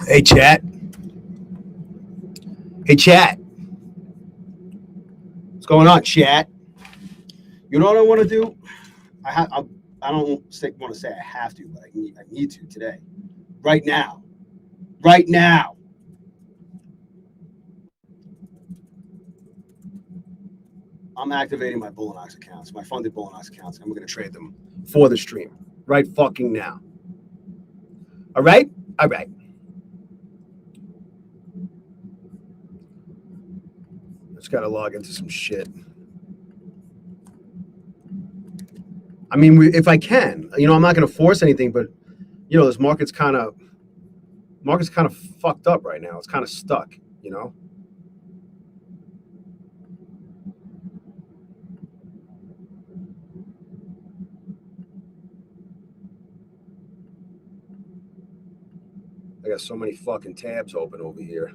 Hey, chat. Hey, chat. What's going on, chat? You know what I want to do? I don't want to say I have to, but I need to today. Right now. Right now. I'm activating my Bullinox accounts, my funded Bullinox accounts, and we're going to trade them for the stream. Right fucking now. All right? All right. Just got to log into some shit. I mean, if I can, I'm not going to force anything, but this market's kind of fucked up right now. It's kind of stuck, I got so many fucking tabs open over here.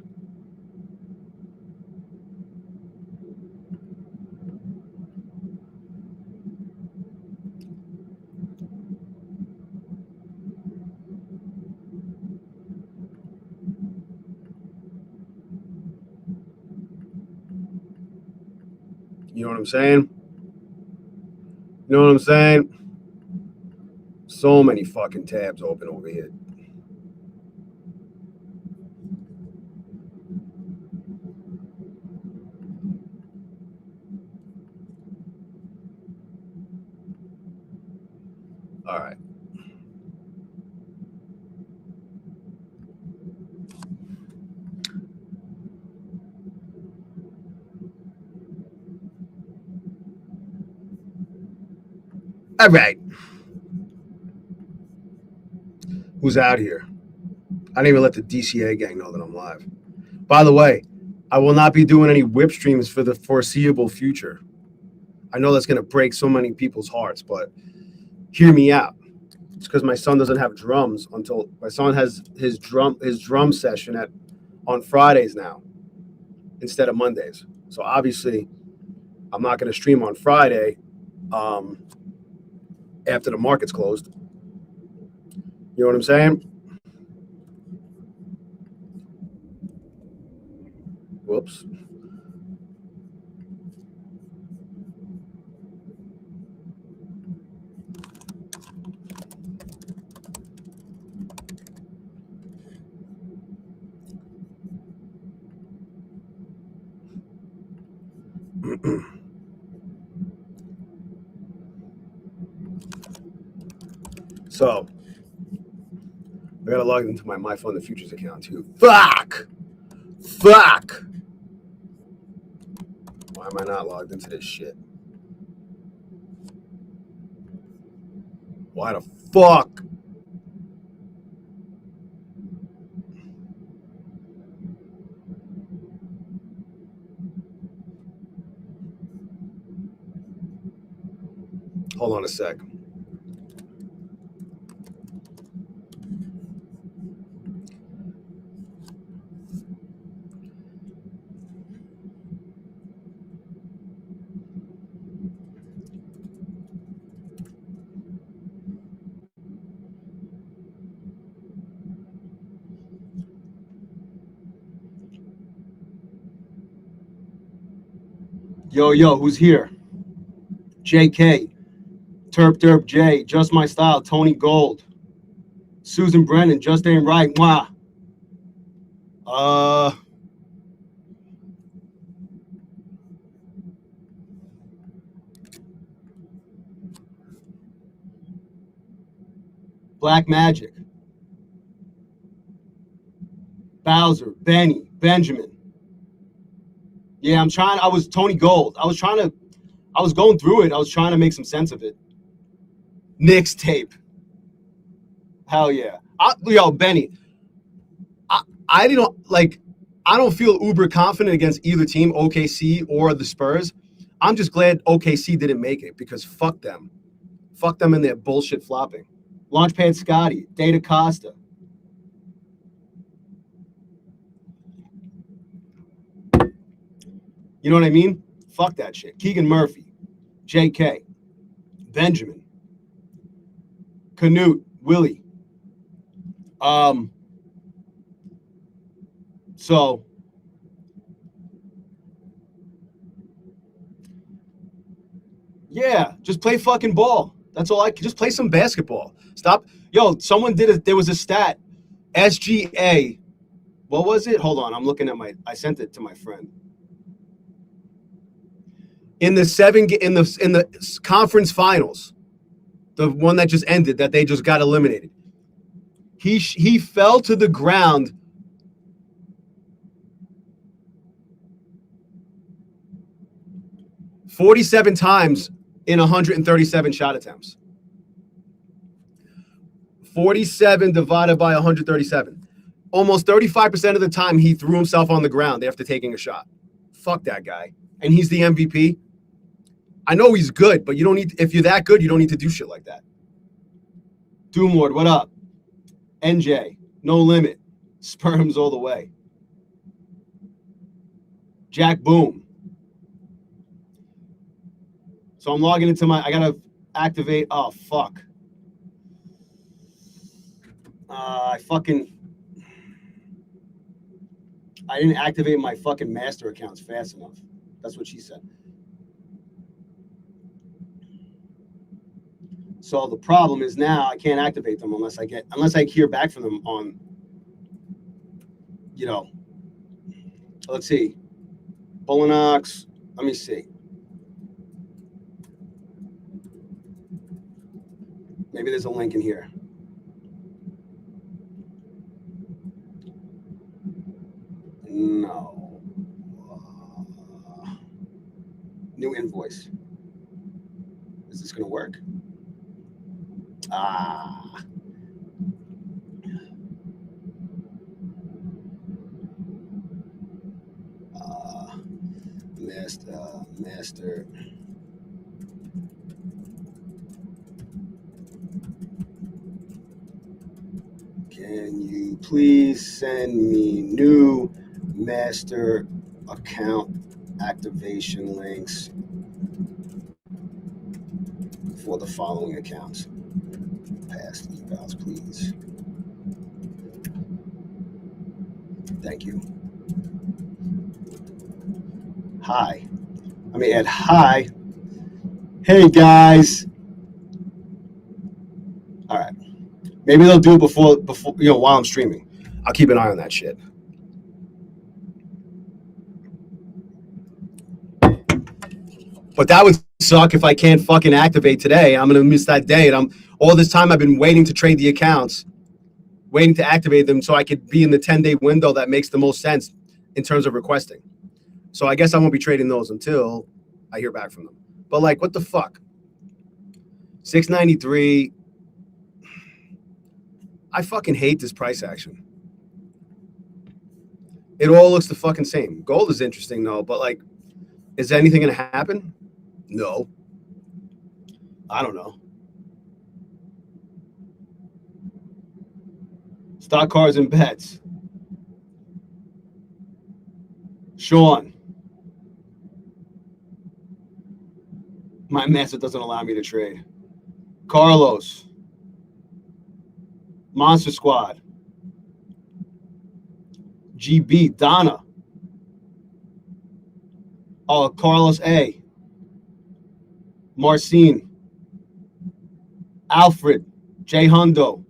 You know what I'm saying? You know what I'm saying? So many fucking tabs open over here. All right. All right. Who's out here? I didn't even let the DCA gang know that I'm live. By the way, I will not be doing any whip streams for the foreseeable future. I know that's going to break so many people's hearts, but hear me out. It's because my son doesn't have drums until my son has his drum session on Fridays now instead of Mondays. So obviously, I'm not going to stream on Friday after the market's closed. You know what I'm saying? Whoops. So I gotta log into my Fund the Futures account too. Fuck. Why am I not logged into this shit? Why the fuck? Hold on a sec. Yo, who's here? JK, Terp Derp J, Just My Style, Tony Gold, Susan Brennan, Just Ain't Right, Mwah. Black Magic, Bowser, Benny, Benjamin. Yeah, I was Tony Gold. I was going through it. I was trying to make some sense of it. Nick's tape. Hell yeah. Benny, I don't feel uber confident against either team, OKC or the Spurs. I'm just glad OKC didn't make it because fuck them. Fuck them and their bullshit flopping. Launchpad Scotty, Data Costa. You know what I mean? Fuck that shit. Keegan Murphy, J.K., Benjamin, Canute, Willie. So yeah, just play fucking ball. That's all I can. Just play some basketball. Stop. Yo, someone did it. There was a stat. SGA. What was it? Hold on. I'm looking at I sent it to my friend. In the conference finals, the one that just ended, that they just got eliminated. He fell to the ground 47 times in 137 shot attempts. 47 divided by 137. Almost 35% of the time he threw himself on the ground after taking a shot. Fuck that guy. And he's the MVP. I know he's good, but you don't need, if you're that good, you don't need to do shit like that. Doomlord, what up? NJ, no limit. Sperms all the way. Jack Boom. So I'm logging into I gotta activate. Oh, fuck. I didn't activate my fucking master accounts fast enough. That's what she said. So the problem is now I can't activate them unless I hear back from them on, let's see. Bolinox, let me see. Maybe there's a link in here. No. New invoice. Is this going to work? Master. Can you please send me new master account activation links for the following accounts? Past emails, please. Thank you. Hi. Let me add hi. Hey guys. All right. Maybe they'll do it before while I'm streaming. I'll keep an eye on that shit. But that would suck if I can't fucking activate today. I'm gonna miss that day, and all this time I've been waiting to trade the accounts, waiting to activate them so I could be in the 10-day window that makes the most sense in terms of requesting. So I guess I won't be trading those until I hear back from them. But like, what the fuck? 693. I fucking hate this price action. It all looks the fucking same. Gold is interesting though, but like, is anything gonna happen? No. I don't know. Stock cards and bets. Sean. My master doesn't allow me to trade. Carlos. Monster Squad. GB. Donna. Oh, Carlos A. Marcin. Alfred. J. Hundo.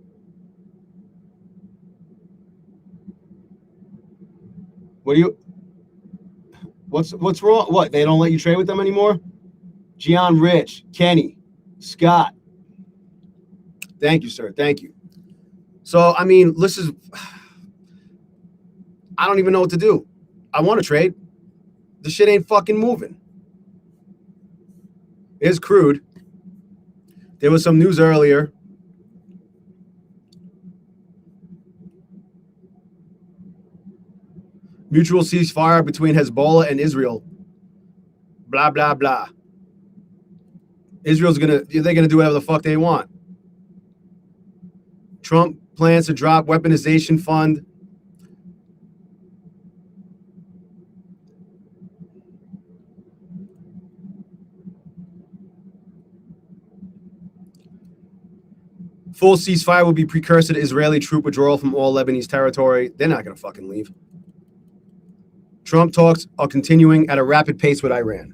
What's wrong? What, they don't let you trade with them anymore? Gian Rich, Kenny, Scott. Thank you, sir. Thank you. So, I mean, I don't even know what to do. I want to trade. The shit ain't fucking moving. It's crude. There was some news earlier. Mutual ceasefire between Hezbollah and Israel. Blah, blah, blah. They're going to do whatever the fuck they want. Trump plans to drop weaponization fund. Full ceasefire will be precursor to Israeli troop withdrawal from all Lebanese territory. They're not going to fucking leave. Trump talks are continuing at a rapid pace with Iran.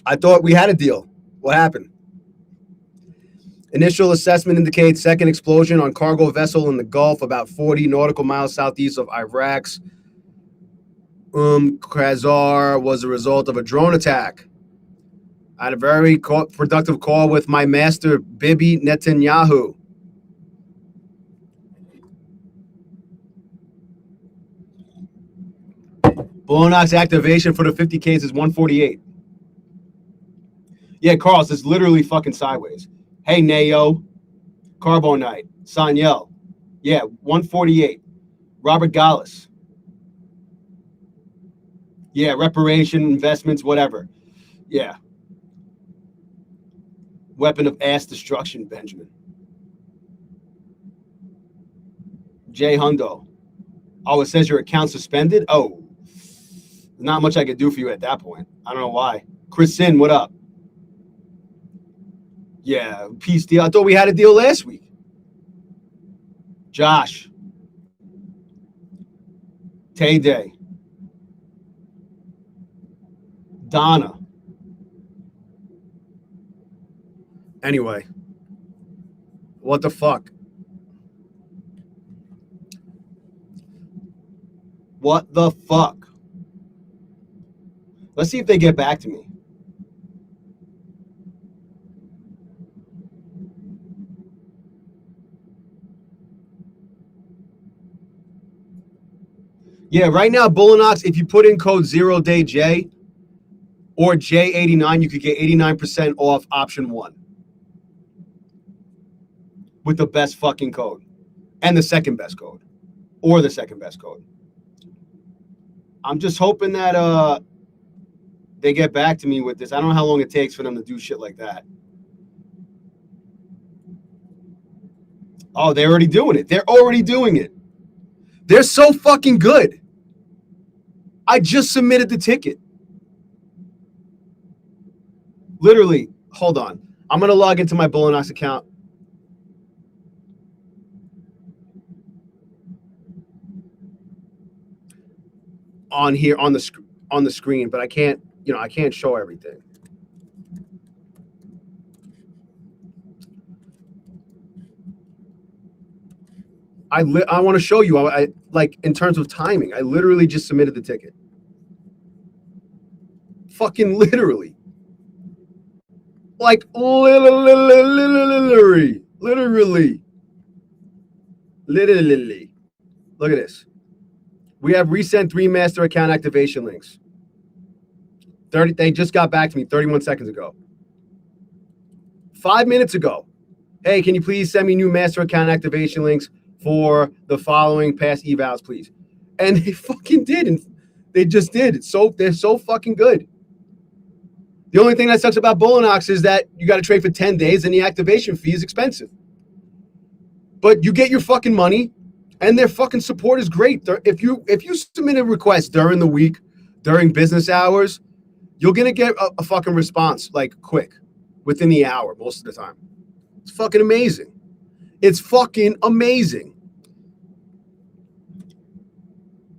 I thought we had a deal. What happened? Initial assessment indicates second explosion on cargo vessel in the Gulf, about 40 nautical miles southeast of Iraq's Khazar, was a result of a drone attack. I had a very productive call with my master, Bibi Netanyahu. Bullnox activation for the 50Ks is 148. Yeah, Carlos, it's literally fucking sideways. Hey, Nayo, Carbonite, Sanyel. Yeah, 148. Robert Gallus. Yeah, reparation, investments, whatever. Yeah. Weapon of ass destruction, Benjamin. Jay Hundo. Oh, it says your account suspended? Oh, not much I could do for you at that point. I don't know why. Chris Sin, what up? Yeah, peace deal. I thought we had a deal last week. Josh. Tradeday. Donna. Anyway, what the fuck? What the fuck? Let's see if they get back to me. Yeah, right now, Bullinox, if you put in code 0DayJ or J89, you could get 89% off option 1 with the best fucking code and the second best code or the second best code. I'm just hoping that they get back to me with this. I don't know how long it takes for them to do shit like that. Oh, they're already doing it. They're already doing it. They're so fucking good. I just submitted the ticket. Literally, hold on. I'm going to log into my Bullinox account. On here on the screen, but I can't, I can't show everything. I want to show you. I like in terms of timing. I literally just submitted the ticket. Fucking literally. Like literally. Look at this. We have resent 3 master account activation links. They just got back to me 31 seconds ago. 5 minutes ago. Hey, can you please send me new master account activation links for the following past evals, please? And they fucking did. And they just did. They're so fucking good. The only thing that sucks about Bullinox is that you got to trade for 10 days and the activation fee is expensive. But you get your fucking money and their fucking support is great. If you submit a request during the week, during business hours, you're going to get a fucking response like quick, within the hour most of the time. It's fucking amazing. It's fucking amazing.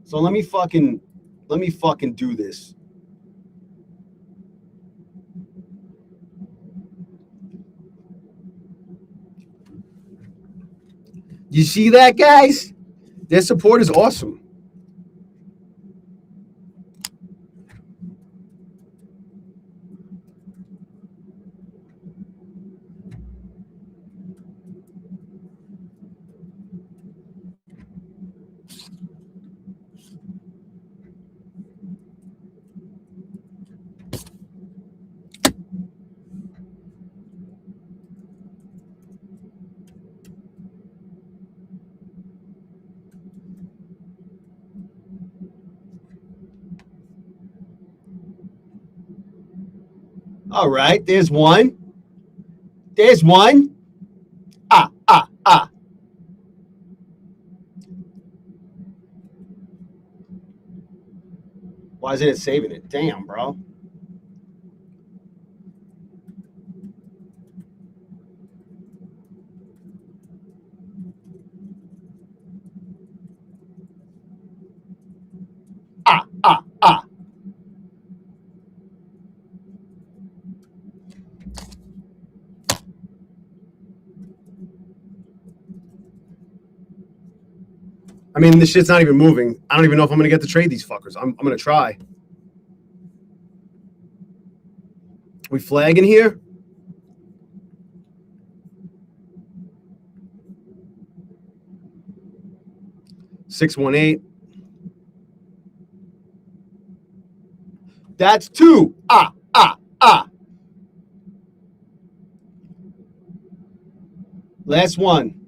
So let me fucking do this. You see that, guys? Their support is awesome. All right, there's one. There's one. Why isn't it saving it? Damn, bro. I mean, this shit's not even moving. I don't even know if I'm gonna get to trade these fuckers. I'm gonna try. We flagging here? $618. That's two. Last one.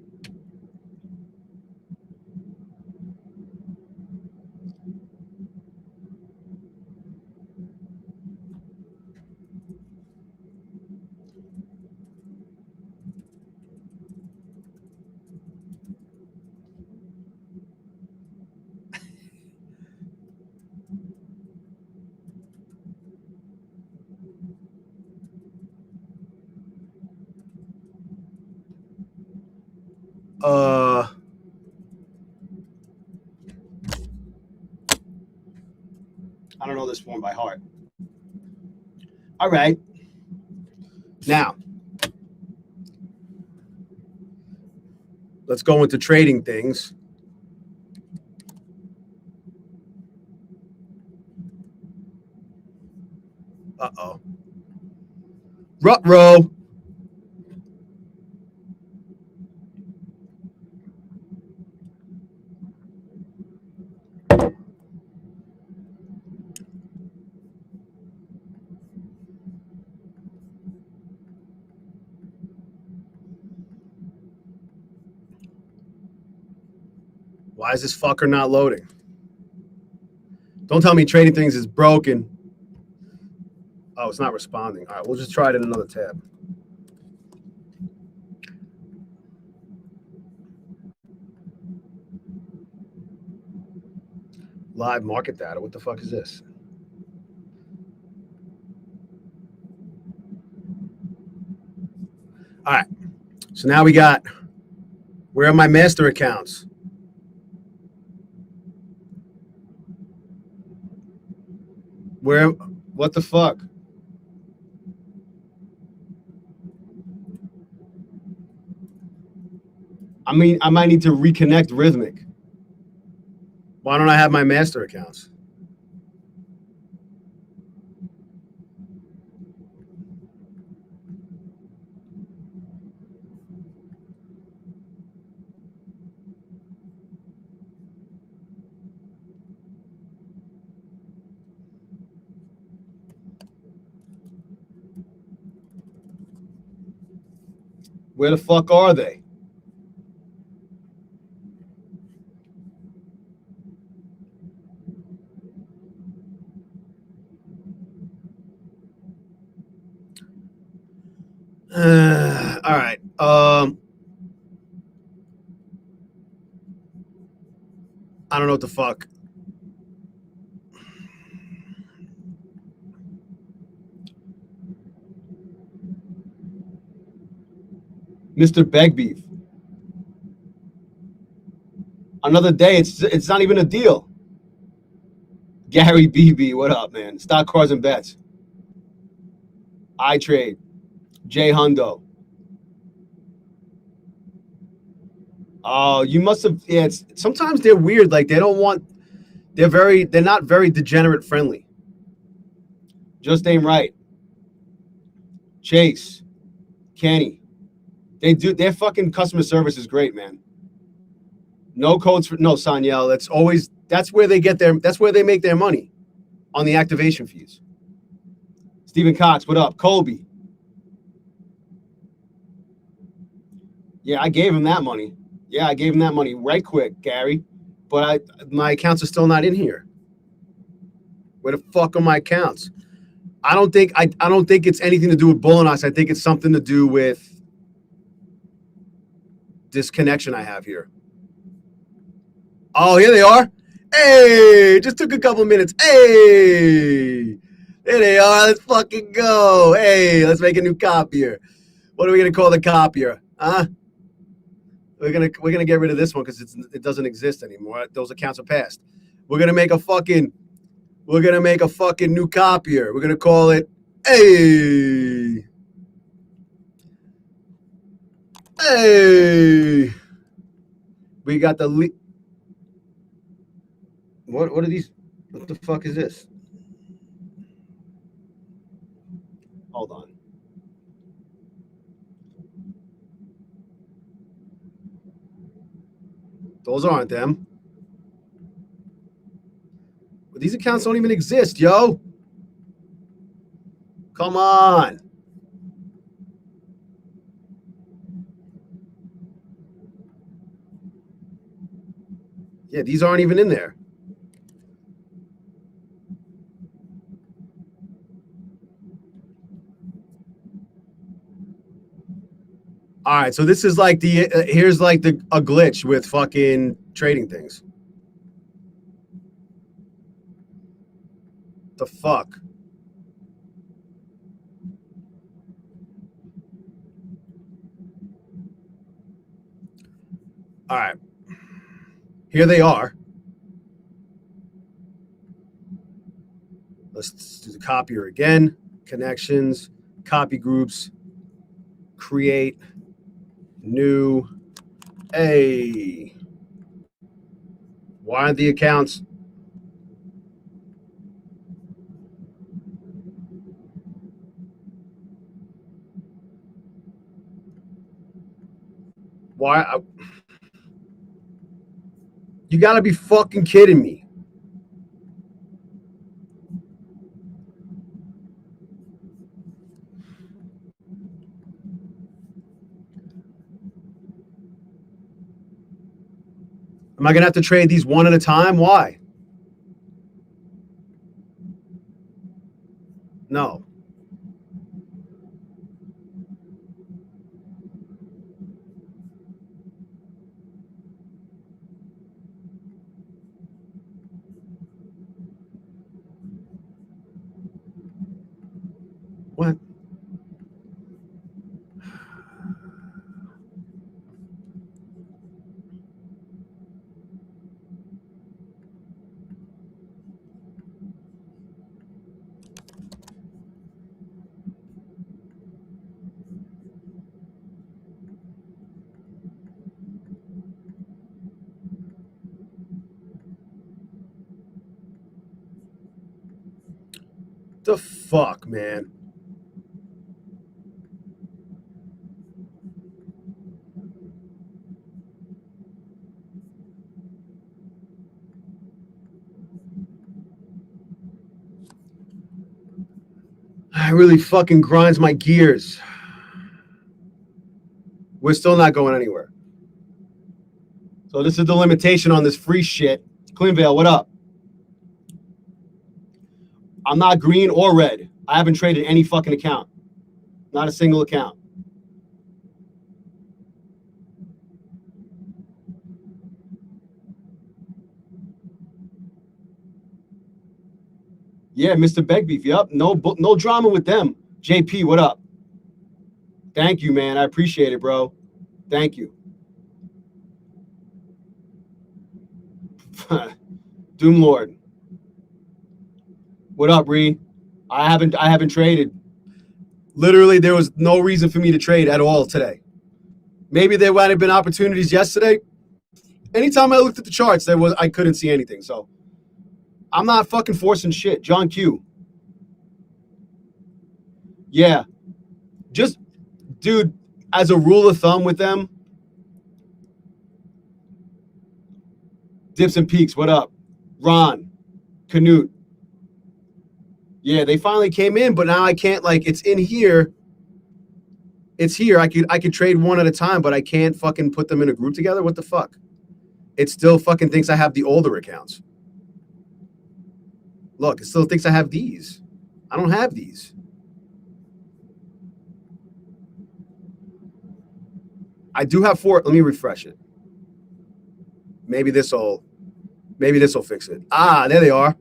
I don't know this form by heart. All right. Now, let's go into trading things. Uh-oh. Ruh-roh. Why is this fucker not loading? Don't tell me trading things is broken. Oh, it's not responding. All right, we'll just try it in another tab. Live market data. What the fuck is this? All right. So now we got, where are my master accounts? Where, what the fuck? I mean, I might need to reconnect Rhythmic. Why don't I have my master accounts? Where the fuck are they? All right. I don't know what the fuck. Mr. Begbeef. Another day. It's not even a deal. Gary BB, what up, man? Stock cars and bets. iTrade. J Hundo. Oh, you must have. Yeah, sometimes they're weird. Like they don't want. They're not very degenerate friendly. Just ain't right. Chase, Kenny, their fucking customer service is great, man. No codes for no Sanyel. That's where they make their money on the activation fees. Stephen Cox, what up? Colby. Yeah, I gave him that money. Yeah, I gave him that money right quick, Gary. But my accounts are still not in here. Where the fuck are my accounts? I don't think it's anything to do with Bull and Us. I think it's something to do with this connection I have here. Oh, here they are. Hey, just took a couple minutes. Hey, there they are. Let's fucking go. Hey, let's make a new copier. What are we gonna call the copier? Huh? We're gonna get rid of this one because it doesn't exist anymore. Those accounts are passed. We're gonna make a fucking new copier. We're gonna call it Hey. We got the What are these? What the fuck is this? Hold on. Those aren't them. But these accounts don't even exist, yo. Come on. Yeah, these aren't even in there. All right, so this is like the here's like the a glitch with fucking trading things. The fuck? All right. Here they are. Let's do the copier again. Connections, copy groups, create, new. Hey. Why aren't the accounts? Why? You gotta be fucking kidding me. Am I gonna have to trade these one at a time? Why? No. What? The fuck, man? It really fucking grinds my gears. We're still not going anywhere. So this is the limitation on this free shit. Cleanvale, what up? I'm not green or red. I haven't traded any fucking account. Not a single account. Yeah, Mr. Begbieff. Yep. No drama with them. JP, what up? Thank you, man. I appreciate it, bro. Thank you. Doom Lord. What up, Ree? I haven't traded. Literally, there was no reason for me to trade at all today. Maybe there might have been opportunities yesterday. Anytime I looked at the charts, I couldn't see anything. So I'm not fucking forcing shit. John Q. Yeah. Just, dude, as a rule of thumb with them, Dips and Peaks, what up? Ron, Canute. Yeah, they finally came in, but now I can't, like, it's in here. It's here. I could trade one at a time, but I can't fucking put them in a group together. What the fuck? It still fucking thinks I have the older accounts. Look, it still thinks I have these. I don't have these. I do have 4. Let me refresh it. Maybe this will fix it. Ah, there they are.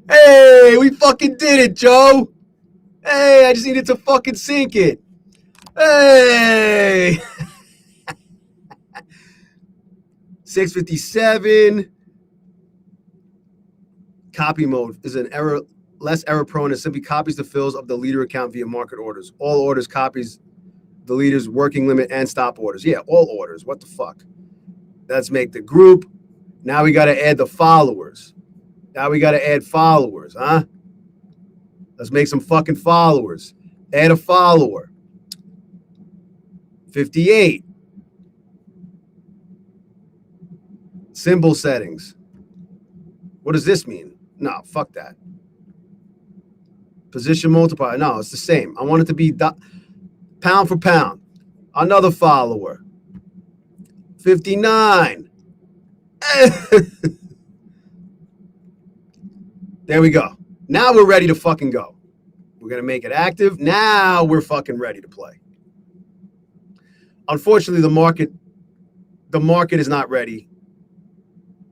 Hey, we fucking did it, Joe. Hey, I just needed to fucking sync it. Hey. 657. Copy mode is an error, less error prone. It simply copies the fills of the leader account via market orders. All orders copies the leader's working limit and stop orders. Yeah, all orders. What the fuck? Let's make the group. Now we got to add the followers. Now we got to add followers, huh? Let's make some fucking followers. Add a follower. 58. Symbol settings. What does this mean? No, fuck that. Position multiplier. No, it's the same. I want it to be pound for pound. Another follower. 59. There we go. Now we're ready to fucking go. We're going to make it active. Now we're fucking ready to play. Unfortunately, the market is not ready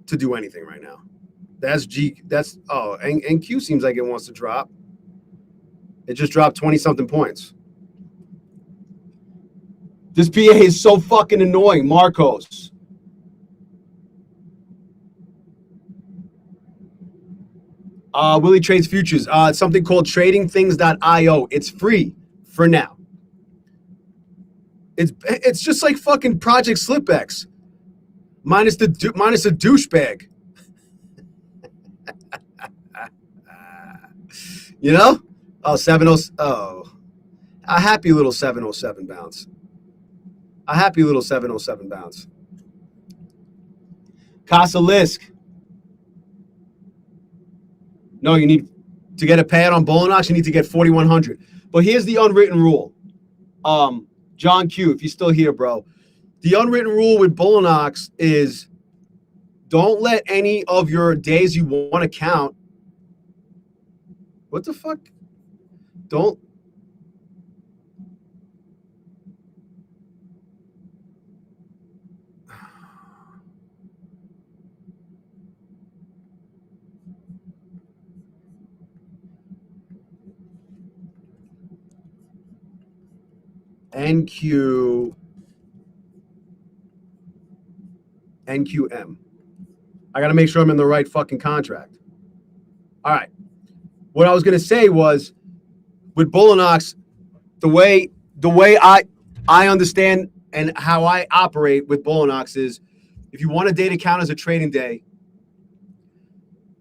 to do anything right now. And Q seems like it wants to drop. It just dropped 20 something points. This PA is so fucking annoying, Marcos. Willie trades futures. It's something called tradingthings.io. It's free for now. It's just like fucking Project SlipX, minus the douchebag. You know? Oh, 70. Oh, a happy little 707 bounce. A happy little 707 bounce. Casa Lisk. No, you need to get a payout on Bolinox. You need to get 4,100. But here's the unwritten rule. John Q, if you're still here, bro. The unwritten rule with Bolinox is don't let any of your days you want to count. What the fuck? Don't. NQM. I got to make sure I'm in the right fucking contract. All right. What I was going to say was with Bolinox, the way I understand and how I operate with Bolinox is if you want a day to count as a trading day,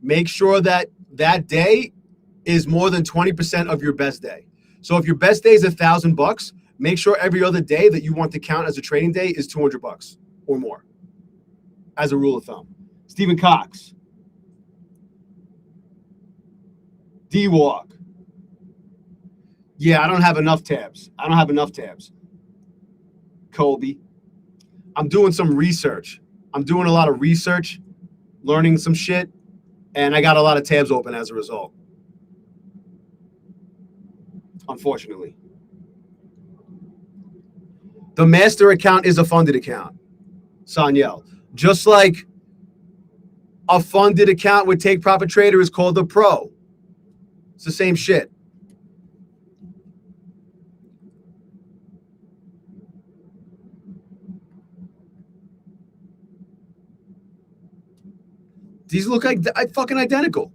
make sure that day is more than 20% of your best day. So if your best day is $1,000, make sure every other day that you want to count as a trading day is $200 or more, as a rule of thumb. Stephen Cox. D-Walk. Yeah, I don't have enough tabs. Colby. I'm doing some research. I'm doing a lot of research, learning some shit, and I got a lot of tabs open as a result. Unfortunately. The master account is a funded account, Sanyel. Just like a funded account with Take Profit Trader is called the Pro. It's the same shit. These look like fucking identical.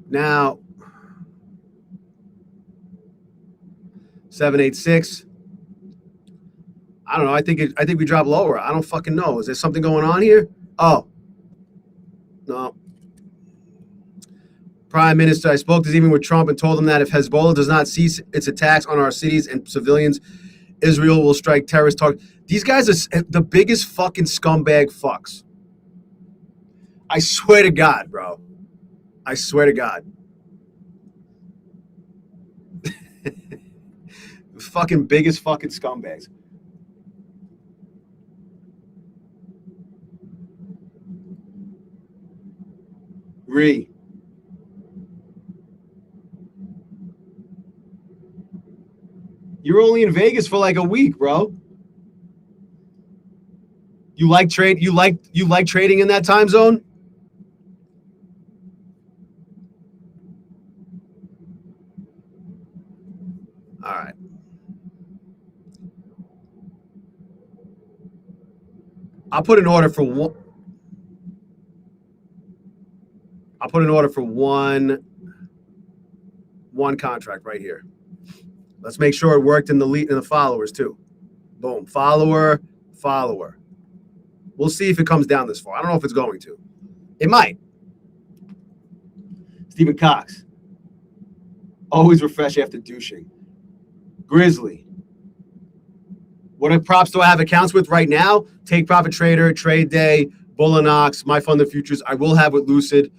Now, 786. I don't know. I think we drop lower. I don't fucking know. Is there something going on here? Oh, no. Prime Minister, I spoke this evening with Trump and told him that if Hezbollah does not cease its attacks on our cities and civilians, Israel will strike terrorist targets. These guys are the biggest fucking scumbag fucks. I swear to God, bro. I swear to God. Fucking biggest fucking scumbags. You're only in Vegas for like a week, bro. You like trading in that time zone? All right. I'll put an order for one. I'll put an order for one contract right here. Let's make sure it worked in the lead and the followers too. Boom. Follower. We'll see if it comes down this far. I don't know if it's going to. It might. Stephen Cox. Always refresh after douching. Grizzly. What props do I have accounts with right now? Take Profit Trader, Trade Day, Bullinox, My Fund the Futures. I will have with Lucid.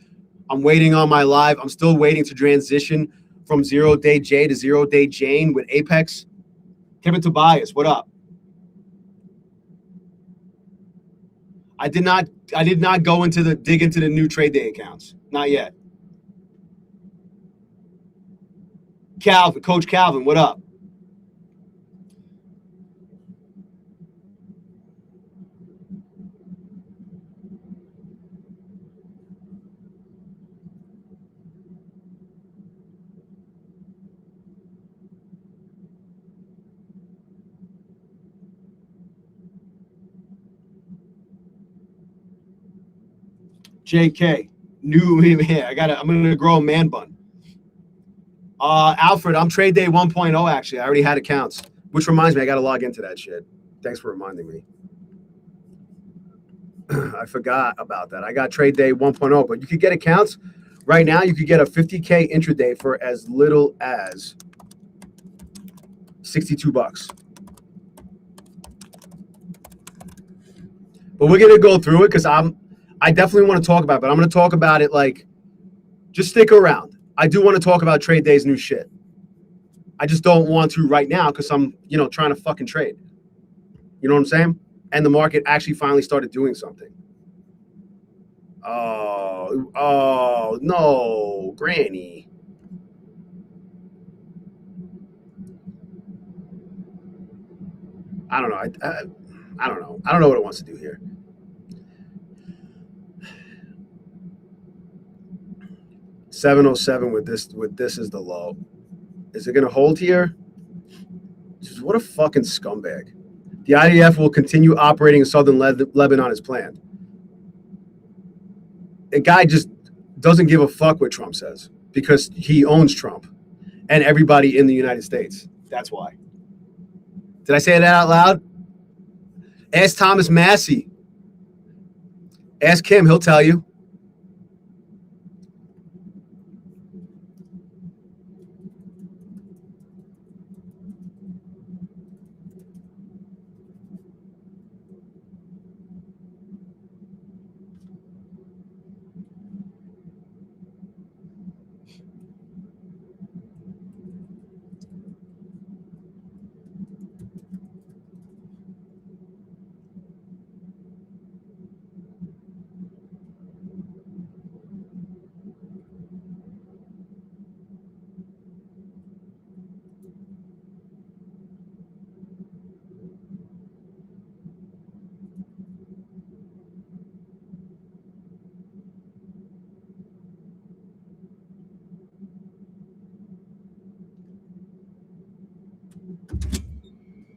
I'm waiting on my live. I'm still waiting to transition from 0 Day J to 0 Day Jane with Apex. Kevin Tobias, what up? I did not go into the dig into the new Trade Day accounts. Not yet. Calvin, Coach Calvin, what up? JK, new yeah, I'm gonna grow a man bun. Alfred, I'm Trade Day 1.0 actually. I already had accounts. Which reminds me, I gotta log into that shit. Thanks for reminding me. I forgot about that. I got Trade Day 1.0, but you could get accounts. Right now, you could get a 50K intraday for as little as $62. But we're gonna go through it because I definitely want to talk about it, but I'm gonna talk about it like just stick around. I do want to talk about Trade Day's new shit. I just don't want to right now because I'm, trying to fucking trade. You know what I'm saying? And the market actually finally started doing something. Oh no, Granny. I don't know. I don't know. I don't know what it wants to do here. $707 with this is the low. Is it going to hold here? Just what a fucking scumbag. The IDF will continue operating in southern Lebanon as planned. A guy just doesn't give a fuck what Trump says because he owns Trump and everybody in the United States. That's why. Did I say that out loud? Ask Thomas Massey. Ask him. He'll tell you.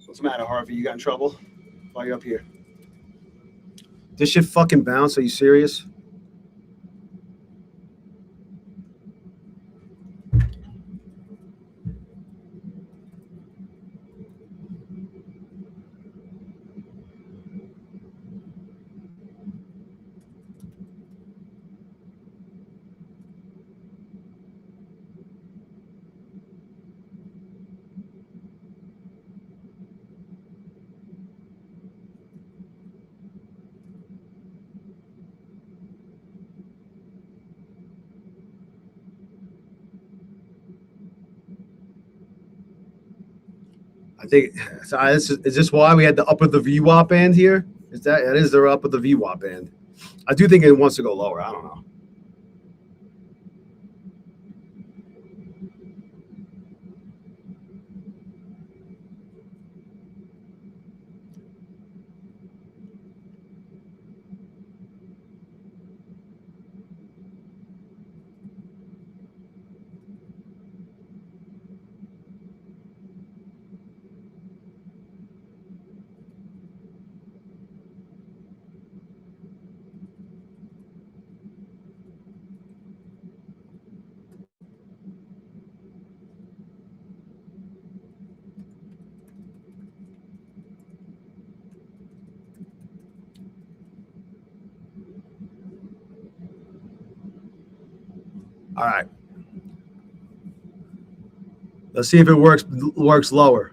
What's the matter, Harvey? You got in trouble? Why are you up here? This shit fucking bounce. Are you serious? I think is this why we had the up of the VWAP band here? That is the up of the VWAP band. I do think it wants to go lower. I don't know. All right. Let's see if it works lower.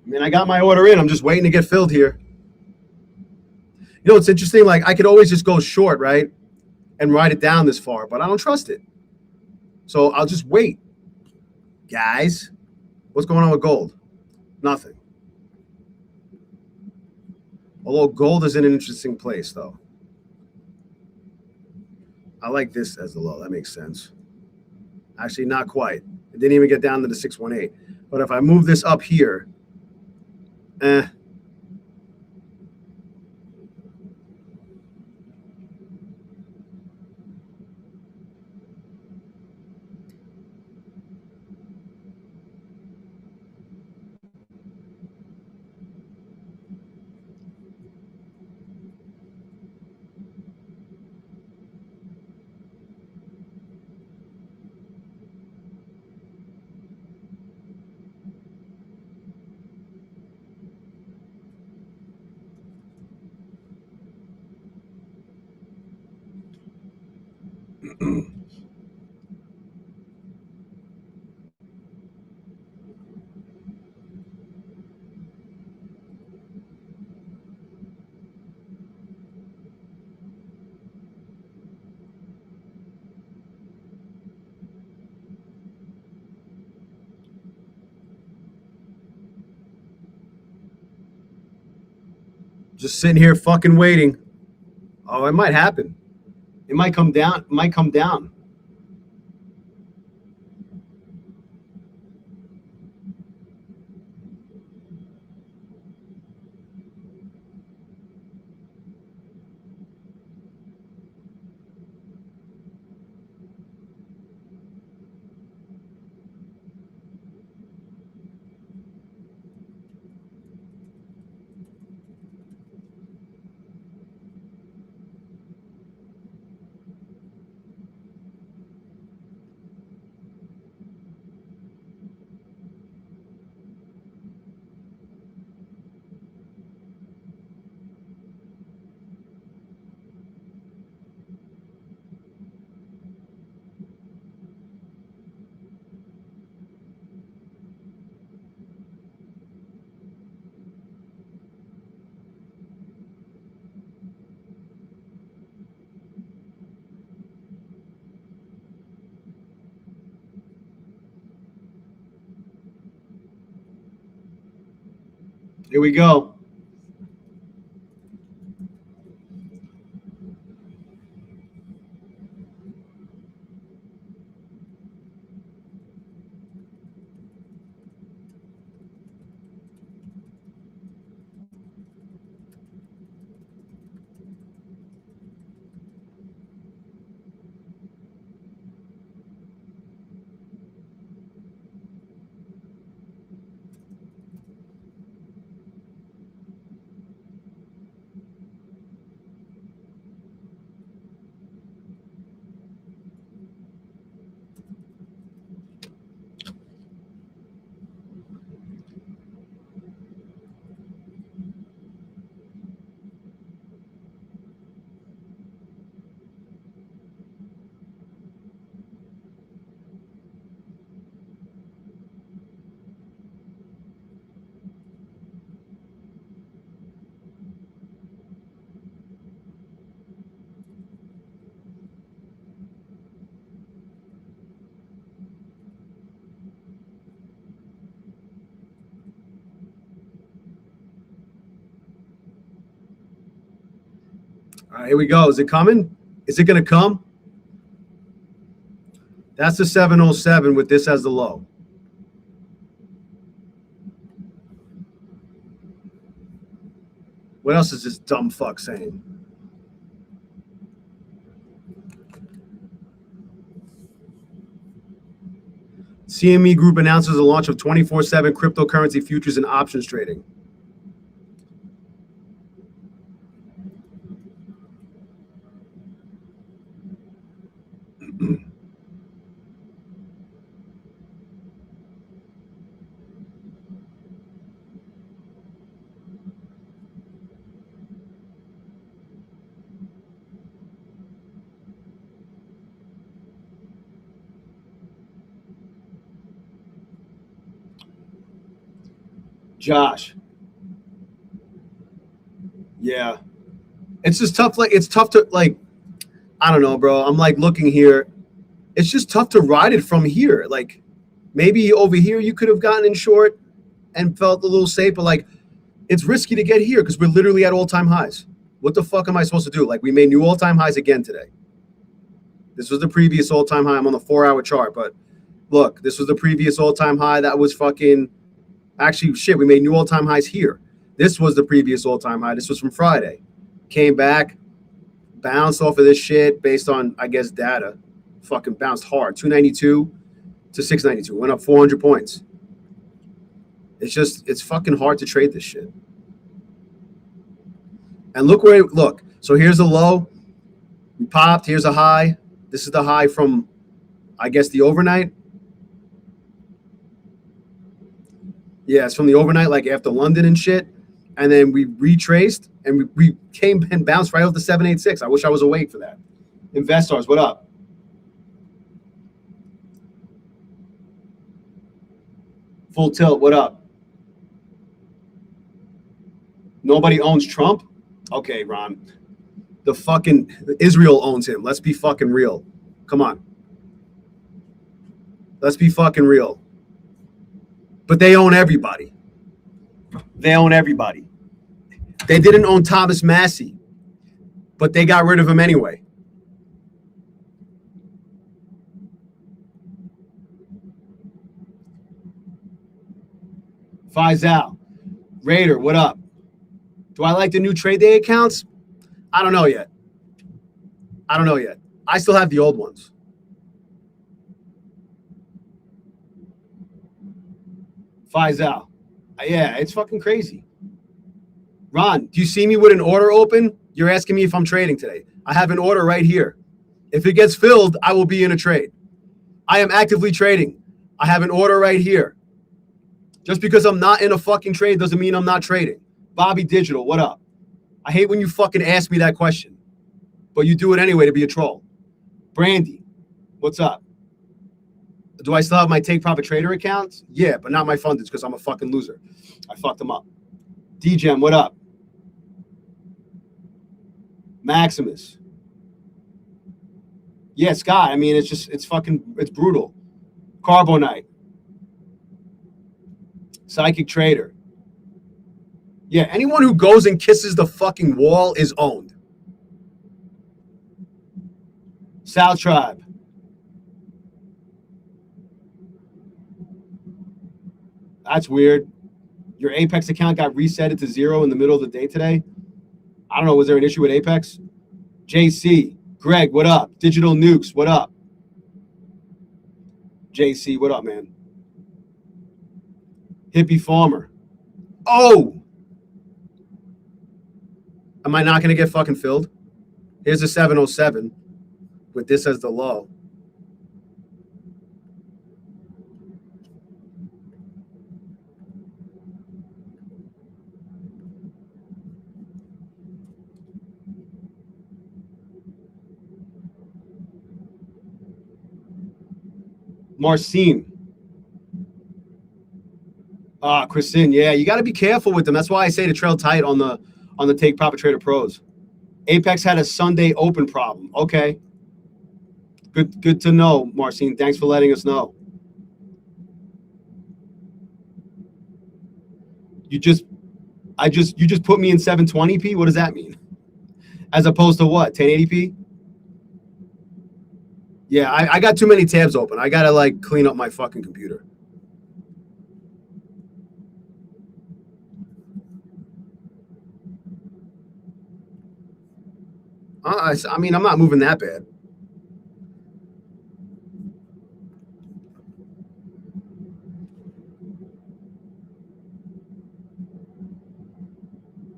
I mean, I got my order in. I'm just waiting to get filled here. You know, it's interesting. Like, I could always just go short, right? And write it down this far, but I don't trust it. So I'll just wait. Guys, what's going on with gold? Nothing. Although gold is in an interesting place, though. I like this as the low. That makes sense. Actually, not quite. It didn't even get down to the 618. But if I move this up here, eh. Just sitting here fucking waiting. Oh, it might happen. It might come down. It might come down. Here we go. All right, here we go. Is it coming? Is it going to come? That's the 707 with this as the low. What else is this dumb fuck saying? CME Group announces the launch of 24/7 cryptocurrency futures and options trading. Josh. Yeah. It's just tough. Like, it's tough to, like, I don't know, bro. I'm like looking here. It's just tough to ride it from here. Like, maybe over here you could have gotten in short and felt a little safe, but like, it's risky to get here because we're literally at all-time highs. What the fuck am I supposed to do? Like, we made new all-time highs again today. This was the previous all-time high. I'm on the 4-hour chart, but look, this was the previous all-time high. That was fucking, actually, shit, we made new all-time highs here. This was the previous all-time high. This was from Friday. Came back, bounced off of this shit based on, I guess, data. Fucking bounced hard. 292 to 692. Went up 400 points. It's fucking hard to trade this shit. And look. So here's the low. We popped. Here's a high. This is the high from, I guess, the overnight. Yeah, it's from the overnight, like after London and shit. And then we retraced and we came and bounced right off the 786. I wish I was awake for that. Investors, what up? Full tilt, what up? Nobody owns Trump? Okay, Ron. The fucking Israel owns him. Let's be fucking real. Come on. Let's be fucking real. But they own everybody. They own everybody. They didn't own Thomas Massey, but they got rid of him anyway. Faisal. Raider, what up? Do I like the new Tradeday accounts? I don't know yet. I still have the old ones. Faisal. Yeah, it's fucking crazy. Ron, do you see me with an order open? You're asking me if I'm trading today. I have an order right here. If it gets filled, I will be in a trade. I am actively trading. I have an order right here. Just because I'm not in a fucking trade doesn't mean I'm not trading. Bobby Digital, what up? I hate when you fucking ask me that question, but you do it anyway to be a troll. Brandy, what's up? Do I still have my Take Profit Trader accounts? Yeah, but not my fundeds because I'm a fucking loser. I fucked them up. DGEM, what up? Maximus. Yeah, Scott. I mean, it's brutal. Carbonite. Psychic Trader. Yeah, anyone who goes and kisses the fucking wall is owned. South Tribe. That's weird. Your Apex account got resetted to 0 in the middle of the day today. I don't know. Was there an issue with Apex? JC. Greg, what up? Digital Nukes, what up? JC, what up, man? Hippie Farmer. Oh! Am I not going to get fucking filled? Here's a 707 with this as the low. Marcin. Christine, yeah, you got to be careful with them. That's why I say to trail tight on the Take Profit Trader Pros. Apex had a Sunday open problem. Okay. Good to know, Marcin. Thanks for letting us know. You just put me in 720p? What does that mean? As opposed to what? 1080p? Yeah, I got too many tabs open. I gotta like clean up my fucking computer. I mean, I'm not moving that bad.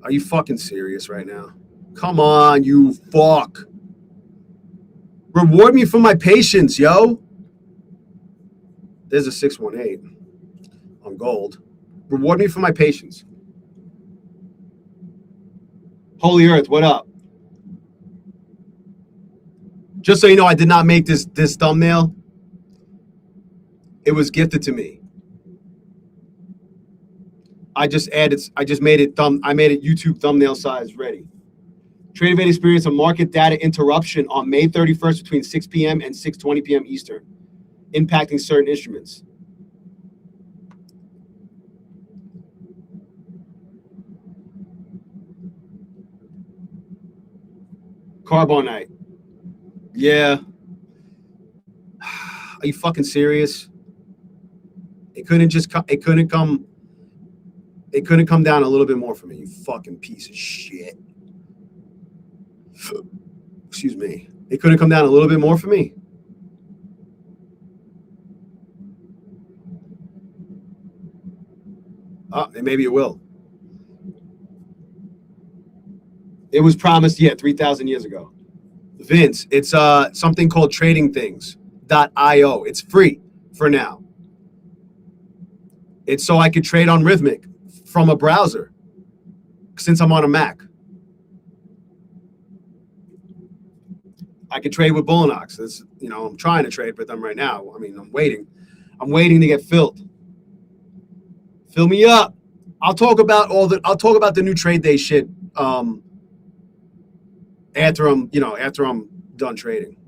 Are you fucking serious right now? Come on, you fuck. Reward me for my patience, yo. There's a 618 on gold. Reward me for my patience. Holy Earth, what up? Just so you know, I did not make this thumbnail. It was gifted to me. I just made it YouTube thumbnail size ready. Tradeday experienced a market data interruption on May 31st between 6 p.m. and 6:20 p.m. Eastern, impacting certain instruments. Carbonite. Yeah. Are you fucking serious? It couldn't come down a little bit more for me, you fucking piece of shit. Excuse me. It couldn't come down a little bit more for me. And maybe it will. It was promised, 3,000 years ago. Vince, it's something called tradingthings.io. It's free for now. It's so I could trade on Rhythmic from a browser since I'm on a Mac. I could trade with Bullinox. I'm trying to trade with them right now. I mean, I'm waiting. I'm waiting to get filled. Fill me up. I'll talk about the new Tradeday shit after I'm done trading.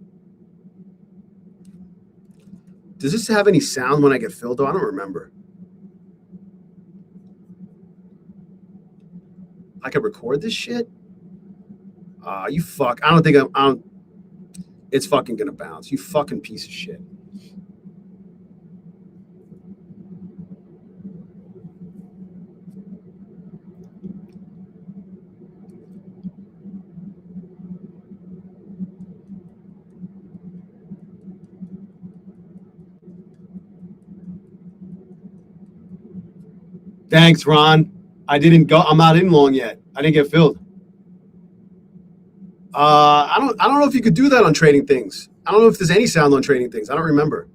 Does this have any sound when I get filled? I don't remember. I could record this shit? You fuck. I don't think it's fucking gonna bounce. You fucking piece of shit. Thanks, Ron. I didn't go. I'm not in long yet. I didn't get filled. I don't know if you could do that on Trading Things. I don't know if there's any sound on Trading Things. I don't remember.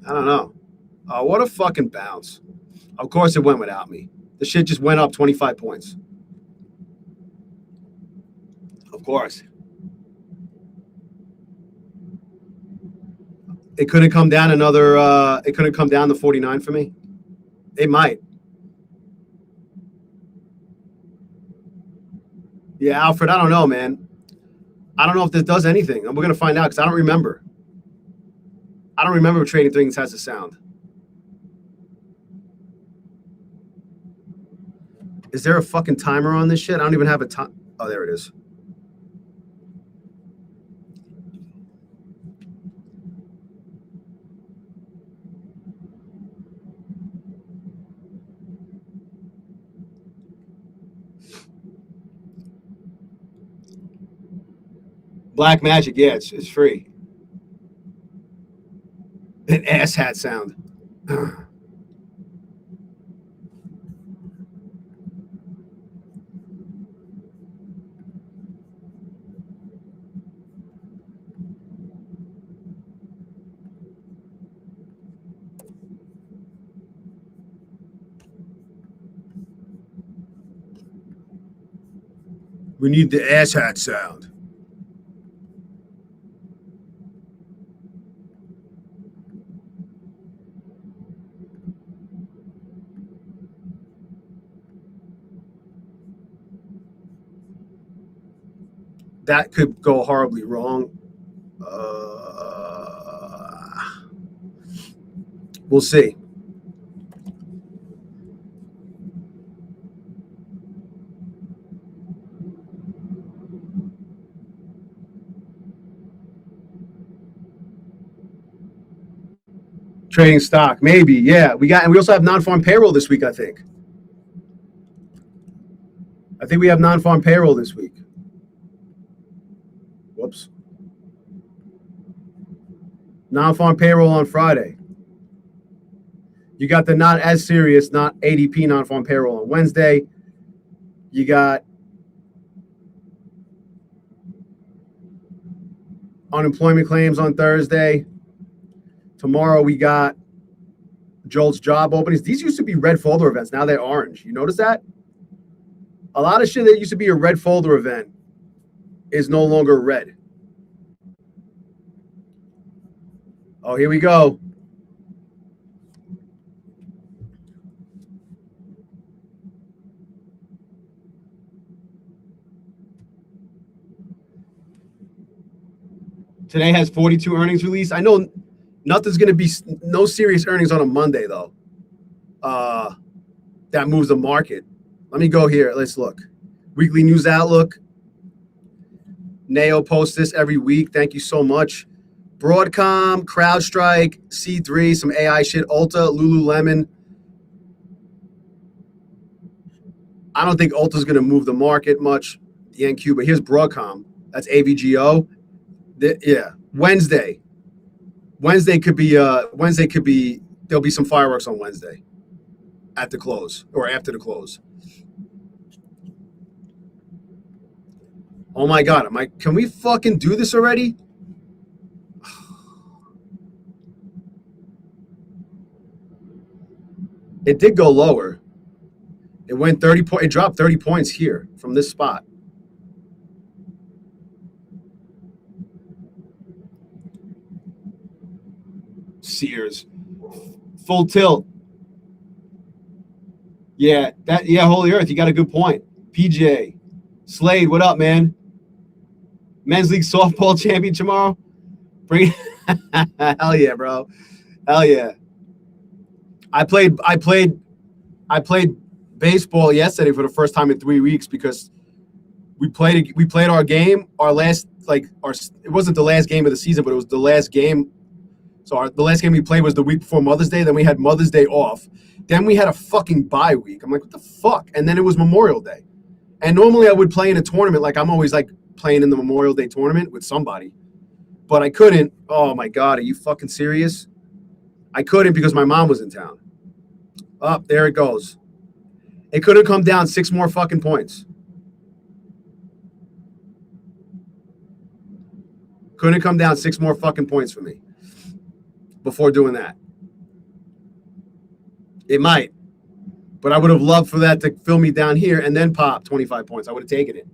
I don't know. What a fucking bounce. Of course it went without me. The shit just went up 25 points. Of course. It couldn't come down it couldn't come down to 49 for me. It might. Yeah, Alfred, I don't know, man. I don't know if this does anything. We're going to find out because I don't remember. I don't remember if Trading Things has a sound. Is there a fucking timer on this shit? I don't even have a time. Oh, there it is. Black Magic, yeah, it's free. An asshat sound. We need the asshat sound. That could go horribly wrong. We'll see. Trading stock, maybe. Yeah, we also have non-farm payroll this week. I think we have non-farm payroll this week. Whoops. Non-farm payroll on Friday. You got the not as serious, not ADP non-farm payroll on Wednesday. You got unemployment claims on Thursday. Tomorrow we got Jolt's job openings. These used to be red folder events. Now they're orange. You notice that? A lot of shit that used to be a red folder event is no longer red. Oh, here we go. Today has 42 earnings released. I know nothing's going to be no serious earnings on a Monday, though. That moves the market. Let me go here. Let's look. Weekly News Outlook. Nao posts this every week. Thank you so much. Broadcom, CrowdStrike, C3, some AI shit, Ulta, Lululemon. I don't think Ulta's going to move the market much, the NQ, but here's Broadcom. That's AVGO. Yeah, Wednesday. Wednesday could be, there'll be some fireworks on Wednesday at the close or after the close. Oh my God, can we fucking do this already? It did go lower. It went 30 points. It dropped 30 points here from this spot. Sears. Full tilt. Yeah, Holy Earth, you got a good point. PJ. Slade, what up, man? Men's League softball champion tomorrow? Bring Hell yeah, bro. Hell yeah. I played baseball yesterday for the first time in 3 weeks because we played our game, it wasn't the last game of the season, but it was the last game. So the last game we played was the week before Mother's Day. Then we had Mother's Day off. Then we had a fucking bye week. I'm like, what the fuck? And then it was Memorial Day. And normally I would play in a tournament. Like I'm always like playing in the Memorial Day tournament with somebody. But I couldn't. Oh my God, are you fucking serious? I couldn't because my mom was in town. Up, there it goes. It could have come down 6 more fucking points. Couldn't come down 6 more fucking points for me before doing that. It might. But I would have loved for that to fill me down here and then pop 25 points. I would have taken it.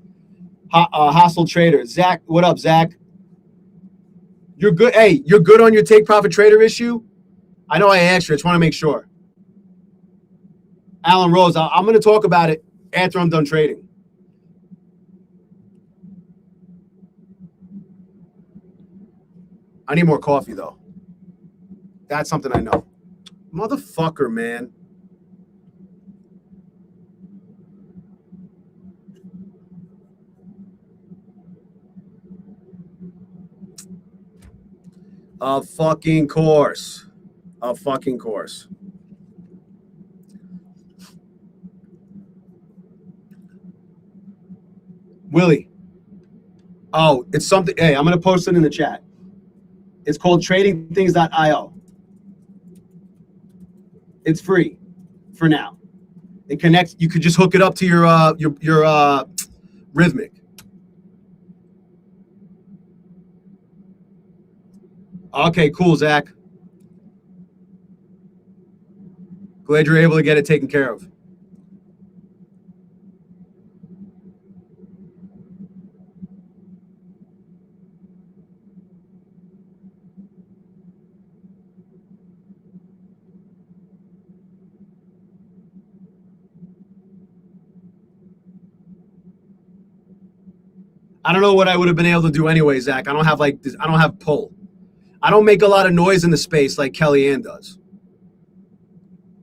Hostile Trader. Zach, what up, Zach? You're good. Hey, you're good on your take profit trader issue? I know I asked you. I just want to make sure. Alan Rose, I'm going to talk about it after I'm done trading. I need more coffee, though. That's something I know. Motherfucker, man. A fucking course. A fucking course. Willie. Oh, it's something. Hey, I'm going to post it in the chat. It's called tradingthings.io. It's free for now. It connects. You could just hook it up to your Rhythmic. Okay, cool, Zach. Glad you're able to get it taken care of. I don't know what I would have been able to do anyway, Zach. I don't have pull. I don't make a lot of noise in the space like Kellyanne does.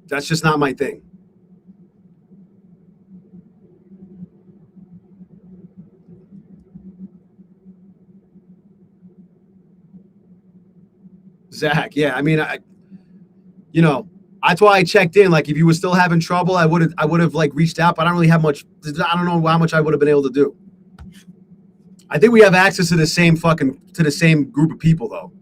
That's just not my thing. Zach, yeah, I mean, that's why I checked in. Like, if you were still having trouble, I would have like reached out, but I don't really have much. I don't know how much I would have been able to do. I think we have access to the same group of people, though.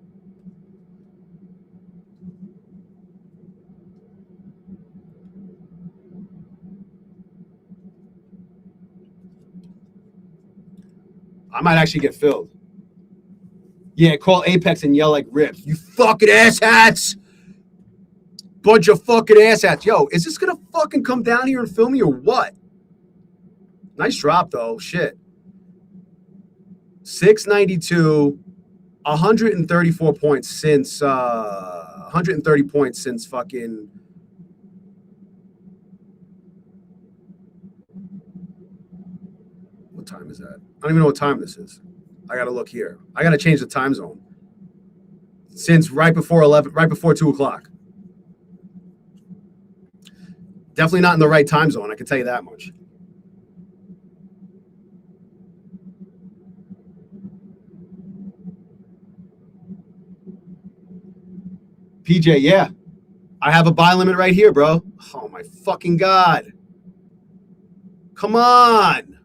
I might actually get filled. Yeah, call Apex and yell like rips. You fucking asshats! Bunch of fucking asshats. Yo, is this gonna fucking come down here and film me or what? Nice drop though. Shit. 692, 134 points since 130 points since fucking. What time is that? I don't even know what time this is. I gotta look here. I gotta change the time zone. Since right before 11, right before 2 o'clock. Definitely not in the right time zone. I can tell you that much. PJ, yeah. I have a buy limit right here, bro. Oh my fucking God. Come on.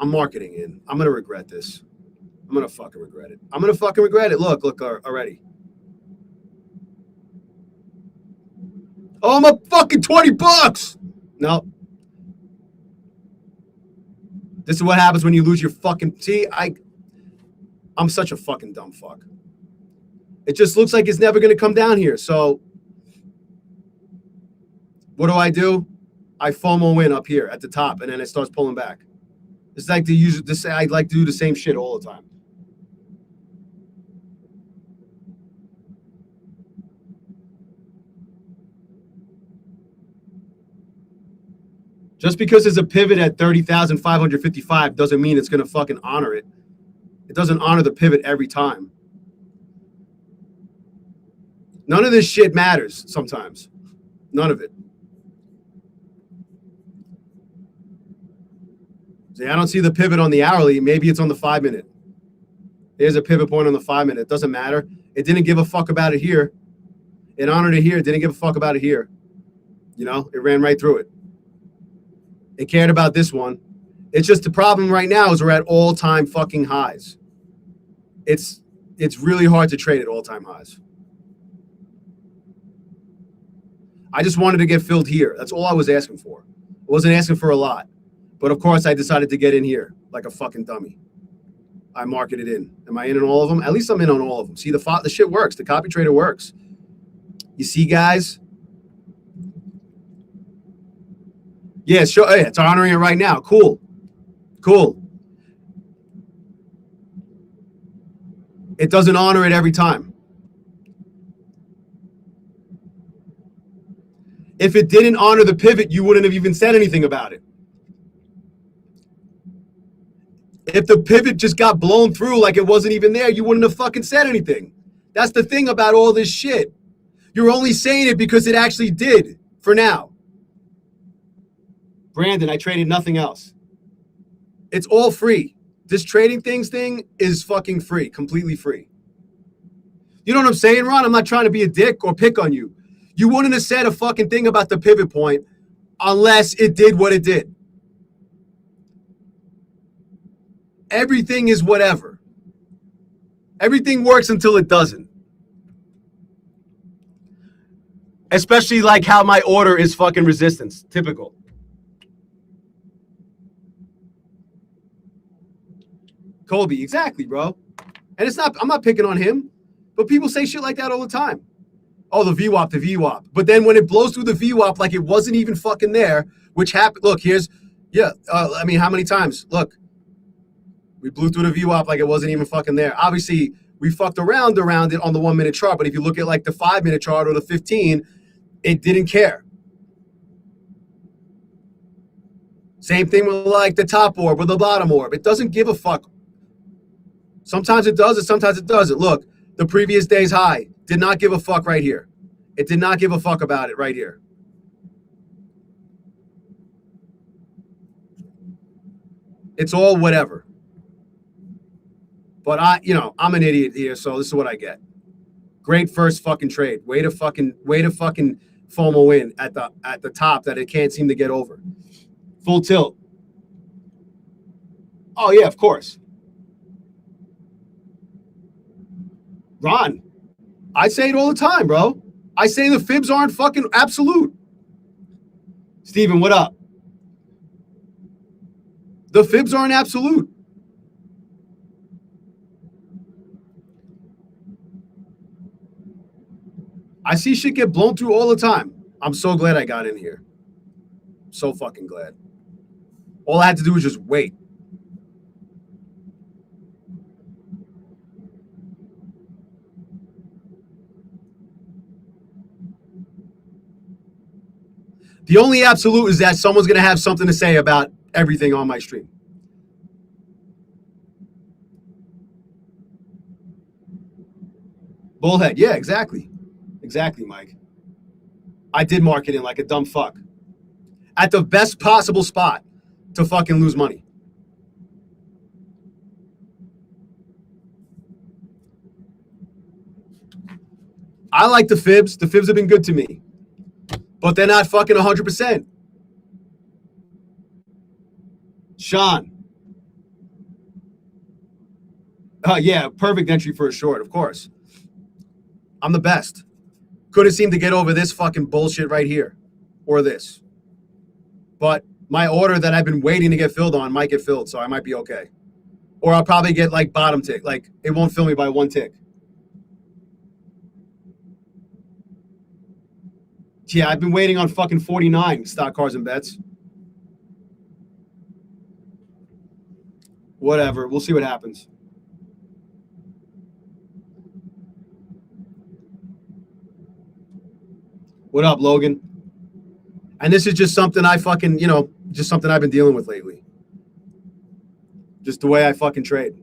I'm marketing in. I'm going to regret this. I'm going to fucking regret it. I'm going to fucking regret it. Look already. Oh, I'm up fucking $20. No. This is what happens when you lose your fucking. See, I'm such a fucking dumb fuck. It just looks like it's never going to come down here. So, what do? I FOMO in up here at the top, and then it starts pulling back. It's like to use this. I like to do the same shit all the time. Just because there's a pivot at 30,555 doesn't mean it's going to fucking honor it. It doesn't honor the pivot every time. None of this shit matters sometimes. None of it. See, I don't see the pivot on the hourly. Maybe it's on the 5 minute. There's a pivot point on the 5 minute. It doesn't matter. It didn't give a fuck about it here. It honored it here. It didn't give a fuck about it here. You know, it ran right through it. It cared about this one. It's just the problem right now is we're at all-time fucking highs. It's really hard to trade at all-time highs. I just wanted to get filled here. That's all I was asking for. I wasn't asking for a lot. But of course, I decided to get in here like a fucking dummy. I marketed in. Am I in on all of them? At least I'm in on all of them. See, the shit works. The copy trader works. You see, guys? Yeah, sure. Hey, it's honoring it right now. Cool. It doesn't honor it every time. If it didn't honor the pivot, you wouldn't have even said anything about it. If the pivot just got blown through like it wasn't even there, you wouldn't have fucking said anything. That's the thing about all this shit. You're only saying it because it actually did for now. Brandon, I traded nothing else. It's all free. This trading thing is fucking free, completely free. You know what I'm saying, Ron? I'm not trying to be a dick or pick on you. You wouldn't have said a fucking thing about the pivot point unless it did what it did. Everything is whatever. Everything works until it doesn't. Especially like how my order is fucking resistance. Typical. Colby, exactly, bro. And I'm not picking on him, but people say shit like that all the time. Oh, the VWAP. But then when it blows through the VWAP like it wasn't even fucking there, which happened. Look, how many times? Look, we blew through the VWAP like it wasn't even fucking there. Obviously, we fucked around it on the 1 minute chart, but if you look at like the 5 minute chart or the 15, it didn't care. Same thing with like the top orb or the bottom orb. It doesn't give a fuck. Sometimes it does and sometimes it doesn't. Look, the previous day's high did not give a fuck right here. It did not give a fuck about it right here. It's all whatever. But I'm an idiot here, so this is what I get. Great first fucking trade. Way to fucking FOMO in at the top that it can't seem to get over. Full tilt. Oh yeah, of course. Ron, I say it all the time, bro. I say the fibs aren't fucking absolute. Steven, what up? The fibs aren't absolute. I see shit get blown through all the time. I'm so glad I got in here. So fucking glad. All I had to do was just wait. The only absolute is that someone's going to have something to say about everything on my stream. Bullhead. Yeah, exactly. Exactly, Mike. I did market in like a dumb fuck. At the best possible spot to fucking lose money. I like the fibs. The fibs have been good to me. But they're not fucking 100%. Sean. Yeah, perfect entry for a short, of course. I'm the best. Couldn't seem to get over this fucking bullshit right here. Or this. But my order that I've been waiting to get filled on might get filled, so I might be okay. Or I'll probably get like bottom tick. Like it won't fill me by one tick. Yeah, I've been waiting on fucking 49 stock cars and bets. Whatever. We'll see what happens. What up, Logan? And this is just something I fucking, just something I've been dealing with lately. Just the way I fucking trade.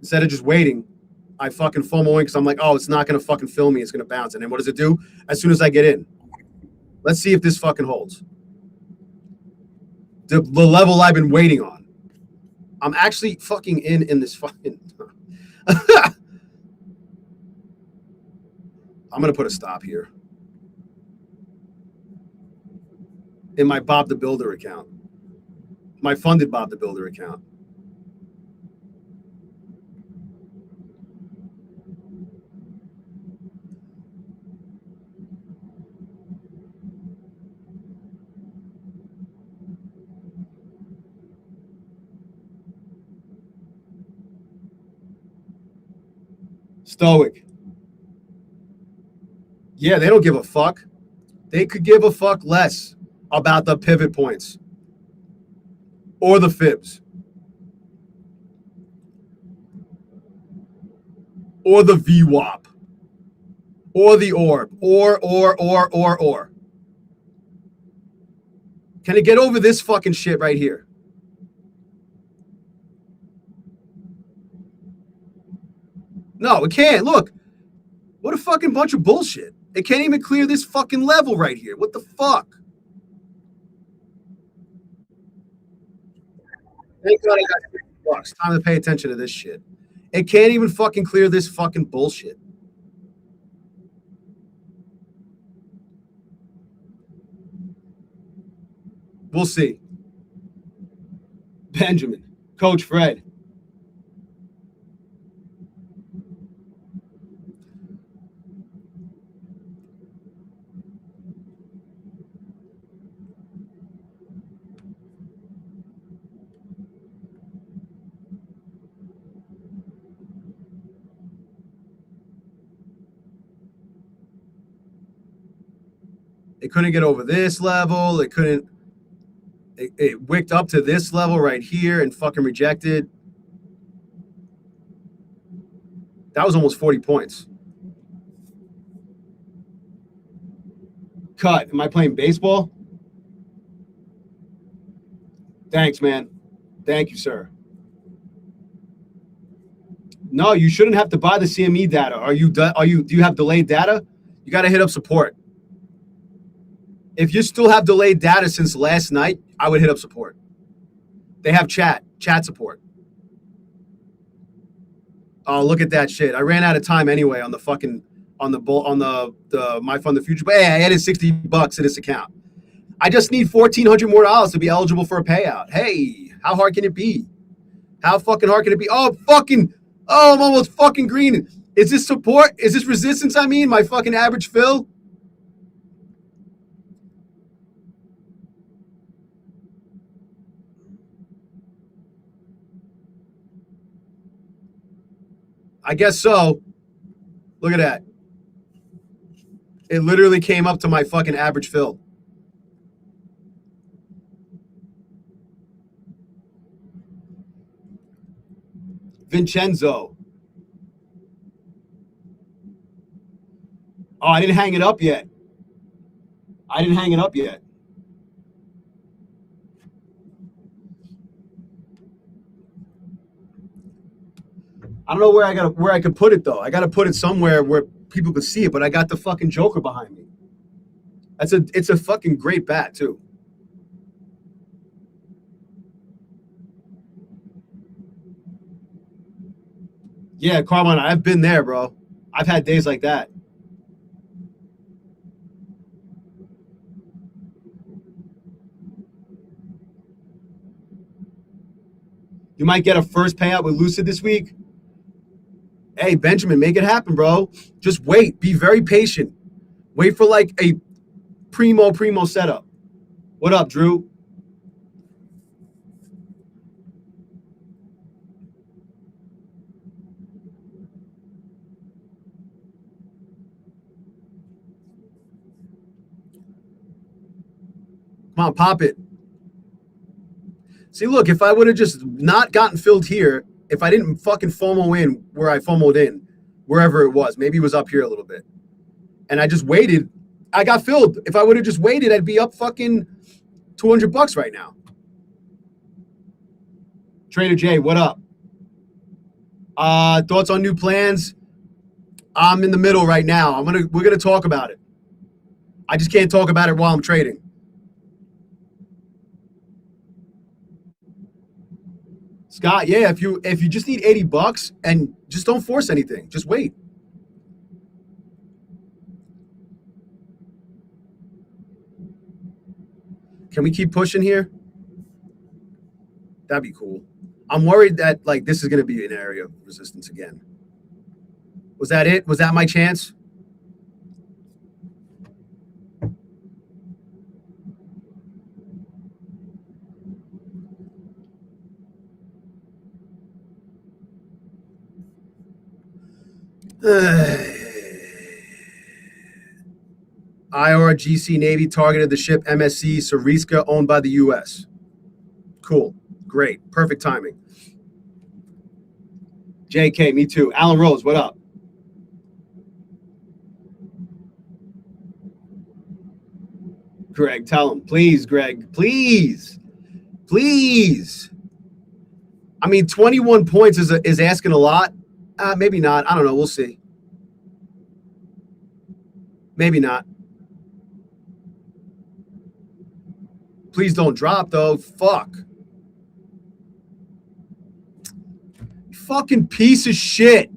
Instead of just waiting, I fucking FOMO in because I'm like, oh, it's not going to fucking fill me. It's going to bounce. And then what does it do? As soon as I get in. Let's see if this fucking holds. The level I've been waiting on. I'm actually fucking in this fucking. I'm going to put a stop here. In my Bob the Builder account. My funded Bob the Builder account. Stoic. Yeah, they don't give a fuck. They could give a fuck less about the pivot points or the fibs or the VWAP or the orb or. Can it get over this fucking shit right here? No, it can't. Look, what a fucking bunch of bullshit. It can't even clear this fucking level right here. What the fuck? Thank God I got $50. Time to pay attention to this shit. It can't even fucking clear this fucking bullshit. We'll see. Benjamin, Coach Fred. It couldn't get over this level. It couldn't. It wicked up to this level right here and fucking rejected. That was almost 40 points. Cut. Am I playing baseball? Thanks, man. Thank you, sir. No, you shouldn't have to buy the CME data. Do you have delayed data? You got to hit up support. If you still have delayed data since last night, I would hit up support. They have chat support. Oh, look at that shit. I ran out of time anyway on the My Fund the Future. But hey, I added $60 to this account. I just need $1,400 more to be eligible for a payout. Hey, how hard can it be? How fucking hard can it be? Oh, I'm almost fucking green. Is this support? Is this resistance? I mean, my fucking average fill? I guess so. Look at that. It literally came up to my fucking average fill. Vincenzo. Oh, I didn't hang it up yet. I didn't hang it up yet. I don't know where I could put it though. I gotta put it somewhere where people could see it, but I got the fucking Joker behind me. It's a fucking great bat too. Yeah, Carmine, I've been there, bro. I've had days like that. You might get a first payout with Lucid this week. Hey, Benjamin, make it happen, bro. Just wait. Be very patient. Wait for like a primo setup. What up, Drew? Come on, pop it. See, look, if I would have just not gotten filled here, if I didn't fucking FOMO in where I FOMO'd in, wherever it was, maybe it was up here a little bit, and I just waited, I got filled. If I would have just waited, I'd be up fucking $200 right now. Trader J, what up? Thoughts on new plans? I'm in the middle right now. We're gonna talk about it. I just can't talk about it while I'm trading. Scott, yeah, if you just need $80 and just don't force anything, just wait. Can we keep pushing here? That'd be cool. I'm worried that like this is going to be an area of resistance again. Was that it? Was that my chance? IRGC Navy targeted the ship MSC Sariska owned by the U.S. Cool. Great. Perfect timing. JK, me too. Alan Rose, what up? Greg, tell him. Please, Greg. Please. Please. I mean, 21 points is asking a lot. Maybe not. I don't know. We'll see. Maybe not. Please don't drop, though. Fuck. Fucking piece of shit.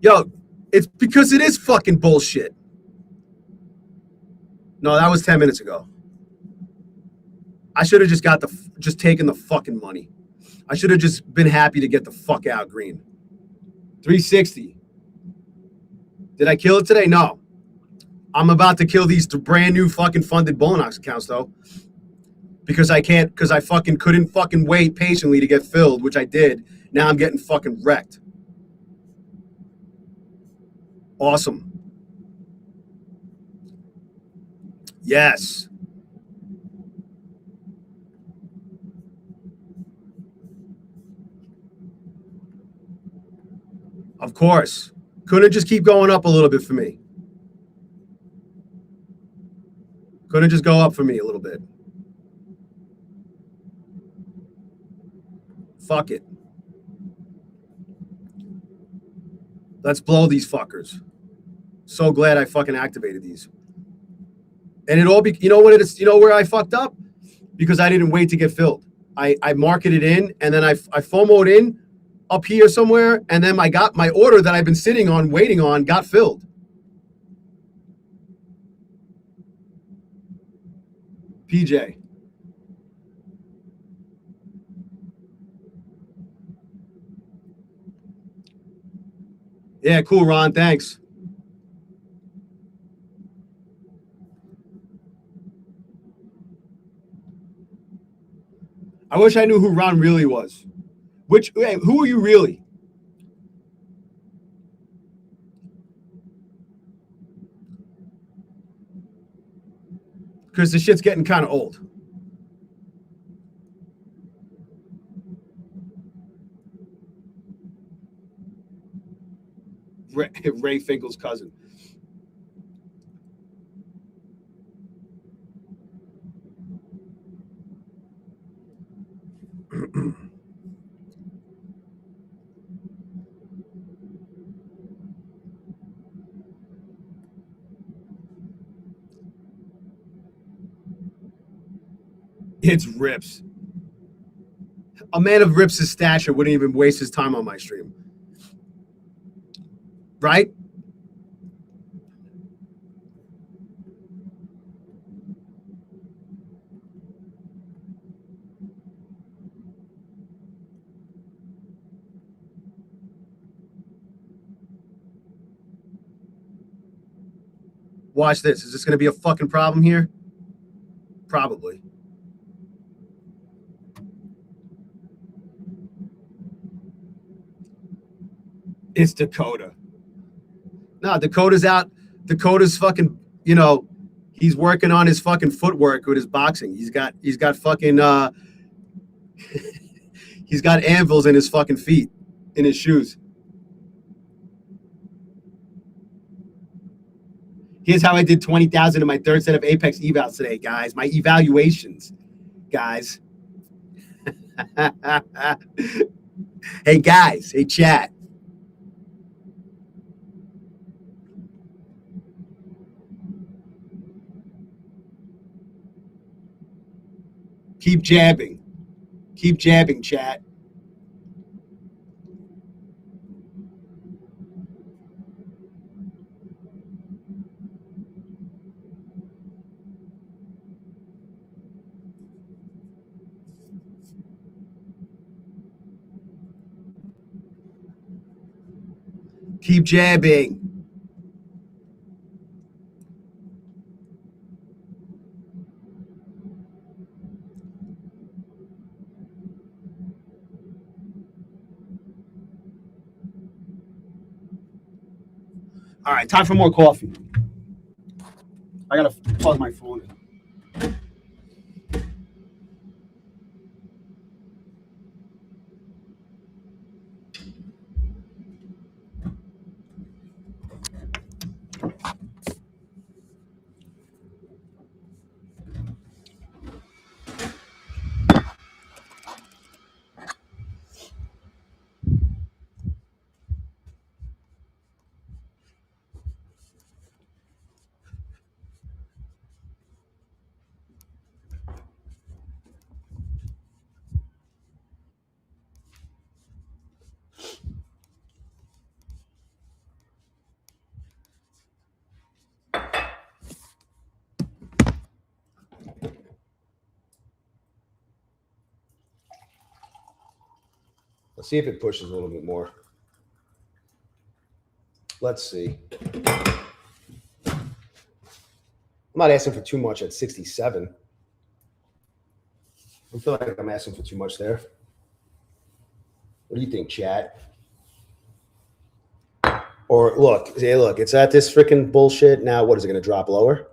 Yo, it's because it is fucking bullshit. No, that was 10 minutes ago. I should have just taken the fucking money. I should have just been happy to get the fuck out green. 360. Did I kill it today? No. I'm about to kill these brand new fucking funded Bolonox accounts though. Because I fucking couldn't fucking wait patiently to get filled, which I did. Now I'm getting fucking wrecked. Awesome. Yes. Of course. Couldn't just keep going up a little bit for me. Couldn't just go up for me a little bit. Fuck it. Let's blow these fuckers. So glad I fucking activated these. And it all be, you know what it is, you know where I fucked up? Because I didn't wait to get filled. I marketed in and then I FOMO'd in up here somewhere, and then I got my order that I've been sitting on, waiting on, got filled. PJ. Yeah, cool, Ron. Thanks. I wish I knew who Ron really was. Who are you really? Because the shit's getting kind of old. Ray Finkel's cousin. It's Rips. A man of Rips' stature wouldn't even waste his time on my stream. Right? Watch this. Is this going to be a fucking problem here? Probably. It's Dakota. No, Dakota's out. Dakota's fucking, he's working on his fucking footwork with his boxing. He's got fucking he's got anvils in his fucking feet, in his shoes. Here's how I did 20,000 in my third set of Apex evals today, guys. My evaluations, guys. Hey, guys. Hey, chat. Keep jabbing. Keep jabbing, chat. Keep jabbing. All right, time for more coffee. I gotta plug my phone in. Let's see if it pushes a little bit more. Let's see. I'm not asking for too much at 67. I feel like I'm asking for too much there. What do you think, chat? Or look, it's at this freaking bullshit. Now, what is it going to drop lower?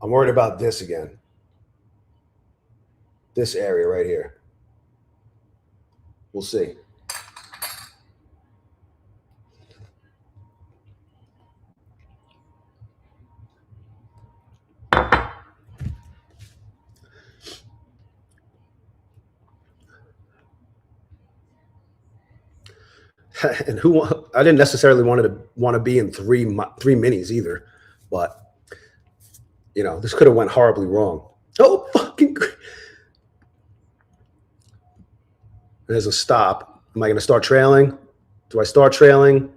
I'm worried about this again. This area right here. We'll see. And I didn't necessarily want to be in three minis either, but this could have went horribly wrong. Oh, fucking There's a stop. Am I going to start trailing? Do I start trailing?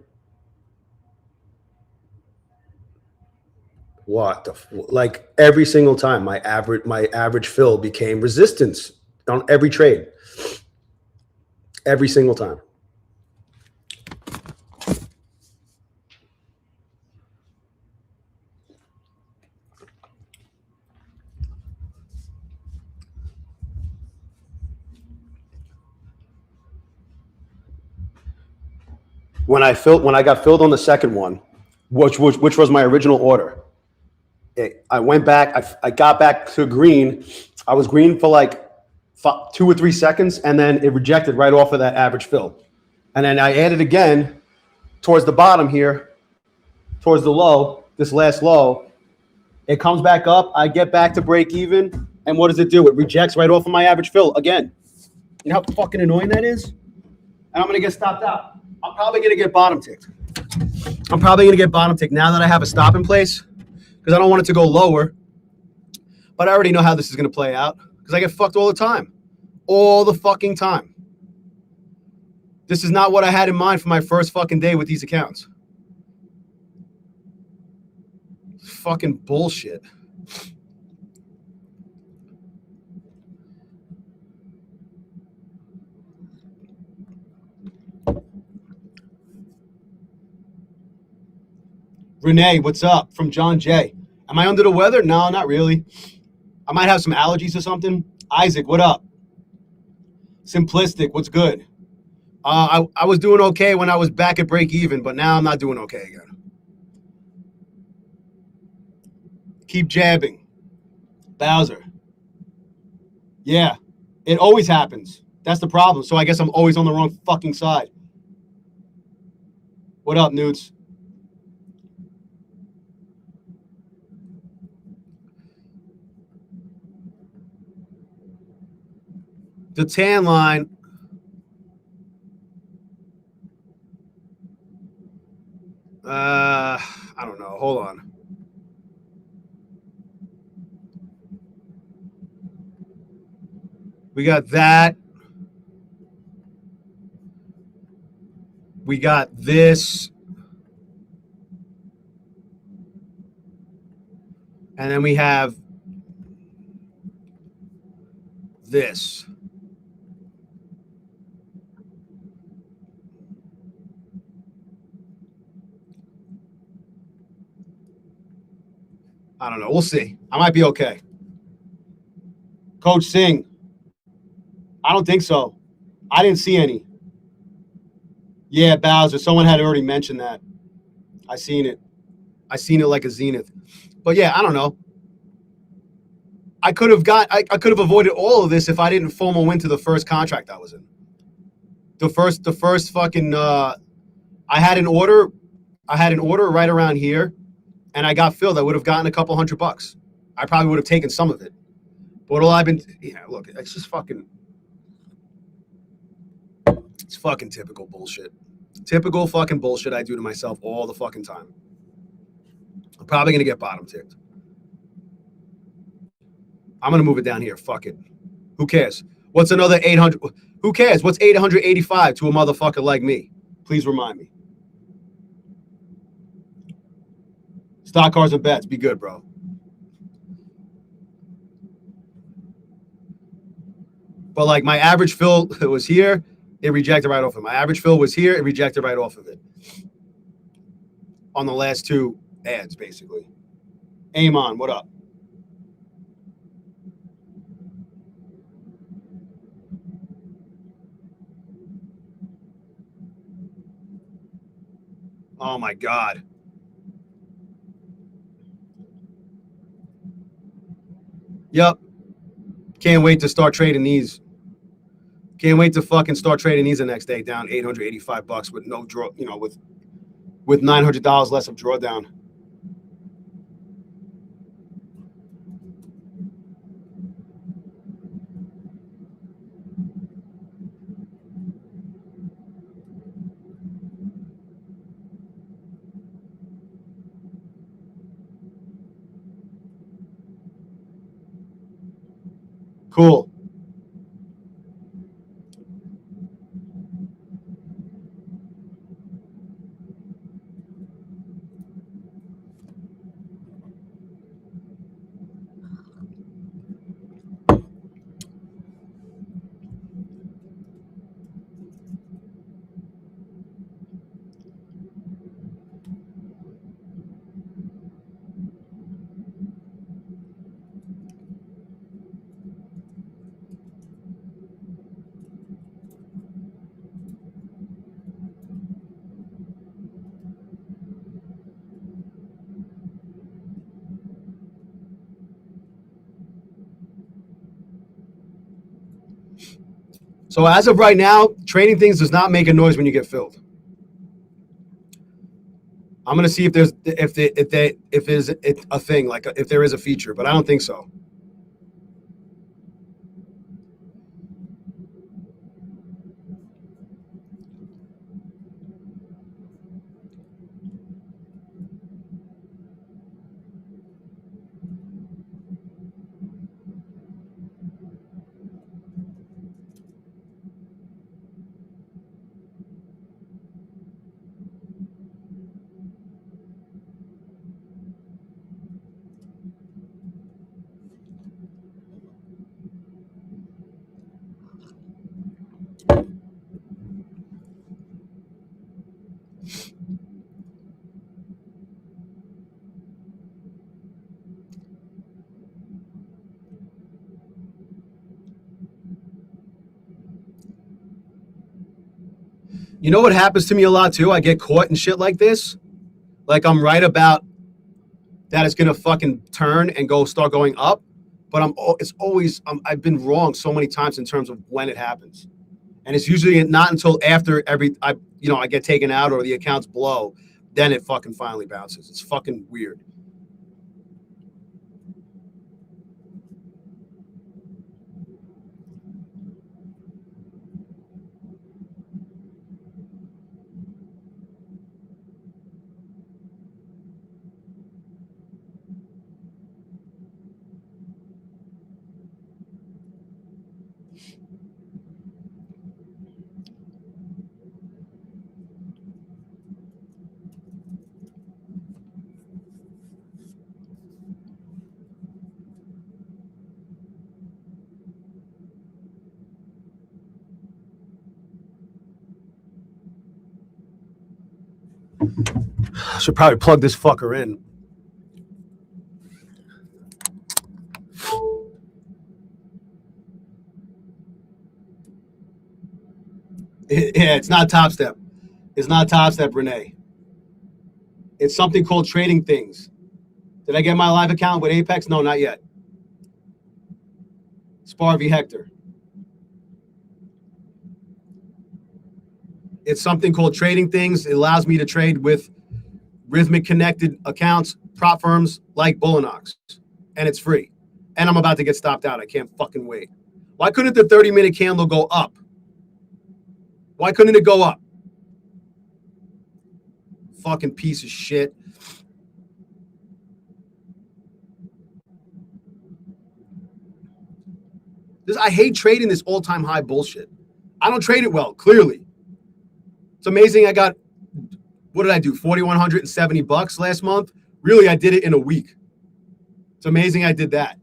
What the like every single time my average fill became resistance on every trade. Every single time. When I got filled on the second one, which was my original order, I went back. I got back to green. I was green for like 2 or 3 seconds, and then it rejected right off of that average fill. And then I added again towards the bottom here, towards the low, this last low. It comes back up. I get back to break even, and what does it do? It rejects right off of my average fill again. You know how fucking annoying that is? And I'm gonna get stopped out. I'm probably gonna get bottom ticked. Now that I have a stop in place, because I don't want it to go lower. But I already know how this is going to play out because I get fucked all the time. All the fucking time. This is not what I had in mind for my first fucking day with these accounts. Fucking bullshit. Renee, what's up? From John J. Am I under the weather? No, not really. I might have some allergies or something. Isaac, what up? Simplistic, what's good? I was doing okay when I was back at break even, but now I'm not doing okay again. Keep jabbing. Bowser. Yeah, it always happens. That's the problem. So I guess I'm always on the wrong fucking side. What up, Newts? The tan line. I don't know. Hold on. We got that. We got this. And then we have this. I don't know. We'll see. I might be okay. Coach Singh. I don't think so. I didn't see any. Yeah, Bowser. Someone had already mentioned that. I seen it. I seen it like a zenith. But yeah, I don't know. I could have avoided all of this if I didn't FOMO into the first contract I was in. The first fucking I had an order right around here, and I got filled. I would have gotten a couple $100. I probably would have taken some of it. But all I've been, look, it's just fucking, it's fucking typical bullshit. Typical fucking bullshit I do to myself all the fucking time. I'm probably going to get bottom ticked. I'm going to move it down here. Fuck it. Who cares? What's another 800? Who cares? What's 885 to a motherfucker like me? Please remind me. Stock cars and bets. Be good, bro. But like my average fill was here, it rejected right off of it. My average fill was here, it rejected right off of it. On the last two ads, basically. Amon, what up? Oh my God. Yep. Can't wait to start trading these. Can't wait to fucking start trading these the next day down $885 with no draw, with $900 less of drawdown. Cool. So as of right now, trading things does not make a noise when you get filled. I'm gonna see if there's a thing, like if there is a feature, but I don't think so. You know what happens to me a lot too? I get caught in shit like this. Like I'm right about that it's gonna fucking turn and start going up, but it's always I've been wrong so many times in terms of when it happens, and it's usually not until after I get taken out or the accounts blow, then it fucking finally bounces. It's fucking weird. I should probably plug this fucker in. Yeah, it's not Top Step. It's not Top Step, Renee. It's something called Trading Things. Did I get my live account with Apex? No, not yet. Spar v Hector. It's something called Trading Things. It allows me to trade with rhythmic connected accounts, prop firms like Bullinox, and it's free. And I'm about to get stopped out. I can't fucking wait. Why couldn't the 30-minute candle go up? Why couldn't it go up? Fucking piece of shit. I hate trading this all-time high bullshit. I don't trade it well, clearly. It's amazing I got, what did I do, $4,170 last month? Really, I did it in a week. It's amazing I did that.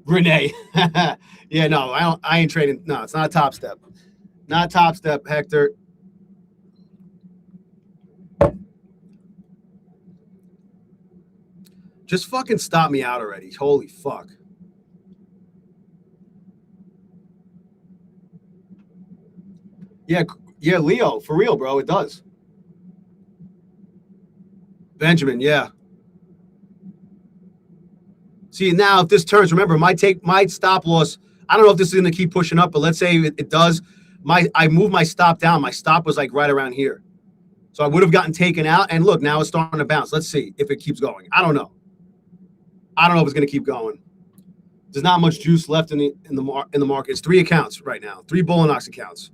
Renee. Yeah, no, I ain't trading. No, it's not a Top Step. Not Top Step, Hector. Just fucking stop me out already. Holy fuck. Yeah, Leo, for real, bro. It does. Benjamin, yeah. See, now if this turns, remember, my stop loss, I don't know if this is going to keep pushing up, but let's say it does. I moved my stop down. My stop was like right around here. So I would have gotten taken out. And look, now it's starting to bounce. Let's see if it keeps going. I don't know. I don't know if it's going to keep going. There's not much juice left in the market. It's 3 accounts right now, 3 Bullinox accounts.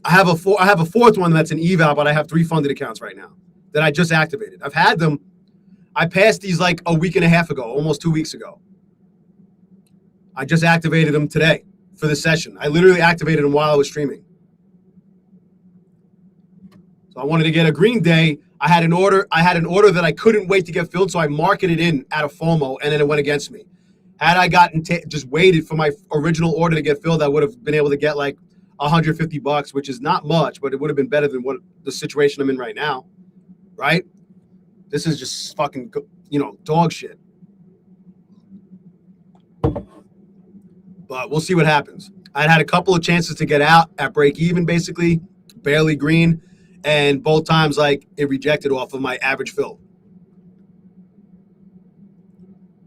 I have a fourth one that's an eval, but I have 3 funded accounts right now that I just activated. I've had them. I passed these like a week and a half ago, almost 2 weeks ago. I just activated them today for the session. I literally activated them while I was streaming. So I wanted to get a green day. I had an order that I couldn't wait to get filled, so I marketed in out of FOMO, and then it went against me. Had I just waited for my original order to get filled, I would have been able to get like $150, which is not much, but it would have been better than what the situation I'm in right now, right? This is just fucking, dog shit. But we'll see what happens. I'd had a couple of chances to get out at break even, basically, barely green, and both times, like, it rejected off of my average fill.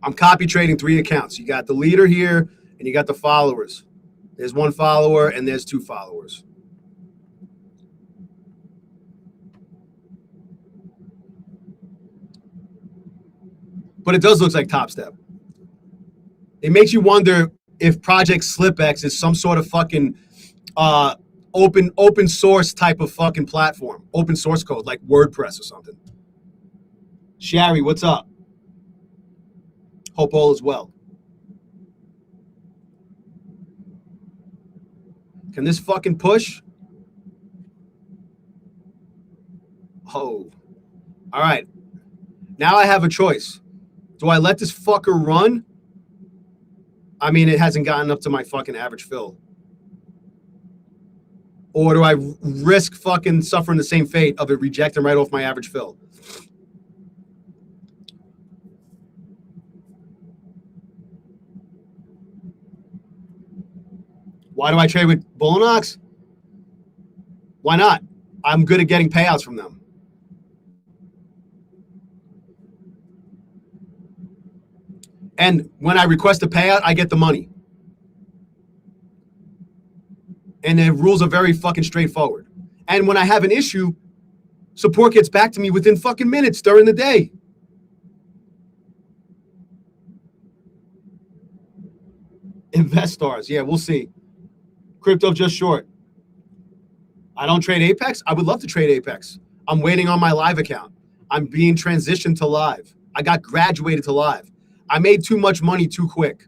I'm copy trading 3 accounts. You got the leader here, and you got the followers. There's 1 follower, and there's 2 followers. But it does look like Top Step. It makes you wonder if Project SlipX is some sort of fucking open source type of fucking platform, open source code like WordPress or something. Sherry, what's up? Hope all is well. Can this fucking push? Oh, all right. Now I have a choice. Do I let this fucker run? I mean, it hasn't gotten up to my fucking average fill. Or do I risk fucking suffering the same fate of it rejecting right off my average fill? Why do I trade with Bullinox? Why not? I'm good at getting payouts from them. And when I request a payout, I get the money. And the rules are very fucking straightforward. And when I have an issue, support gets back to me within fucking minutes during the day. Investors, yeah, we'll see. Crypto just short. I don't trade Apex. I would love to trade Apex. I'm waiting on my live account. I'm being transitioned to live. I got graduated to live. I made too much money too quick.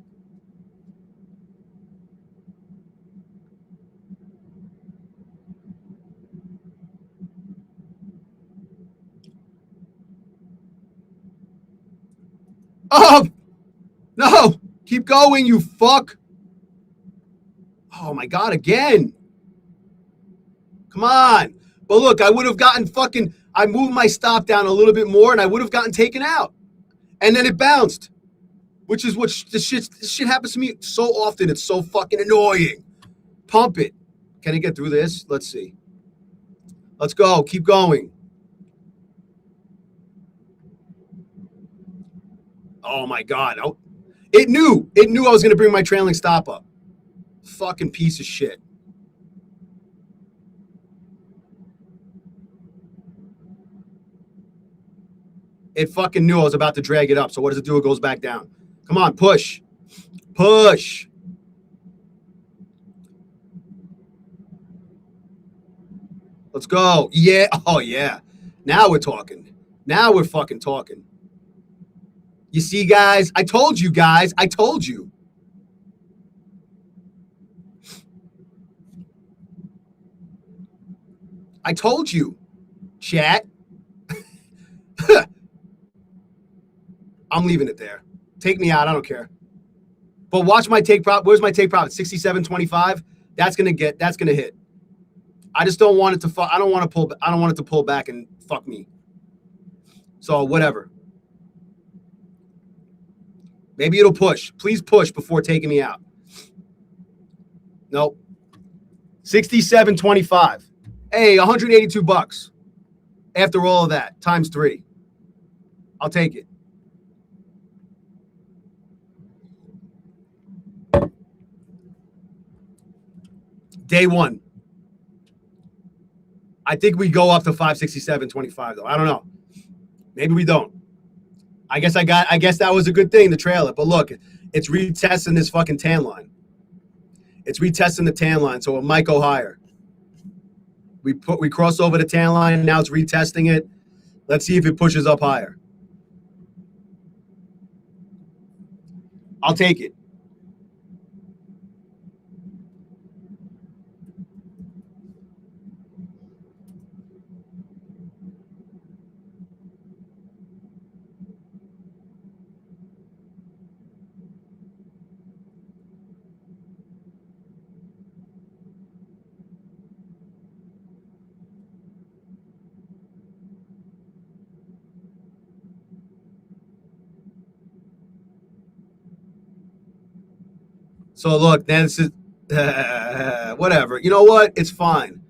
Oh, no. Keep going, you fuck. Oh, my God, again. Come on. But look, I would have gotten fucking, I moved my stop down a little bit more and I would have gotten taken out. And then it bounced, which is what this shit happens to me so often. It's so fucking annoying. Pump it. Can I get through this? Let's see. Let's go. Keep going. Oh, my God. Oh, it knew I was going to bring my trailing stop up. Fucking piece of shit. It fucking knew I was about to drag it up. So what does it do? It goes back down. Come on, push. Push. Let's go. Yeah. Oh, yeah. Now we're talking. Now we're fucking talking. You see, guys? I told you, guys. I told you. I told you, chat. I'm leaving it there. Take me out. I don't care. But watch my take profit. Where's my take profit? 67.25. That's gonna hit. I just don't want it to. I don't want it to pull back and fuck me. So whatever. Maybe it'll push. Please push before taking me out. Nope. 67.25. Hey, $182 after all of that times 3. I'll take it. Day one. I think we go up to 567.25 though. I don't know. Maybe we don't. I guess that was a good thing to trail it. But look, it's retesting this fucking tan line. It's retesting the tan line, so it might go higher. We cross over the tan line, now it's retesting it. Let's see if it pushes up higher. I'll take it. So look, then this is whatever. You know what? It's fine.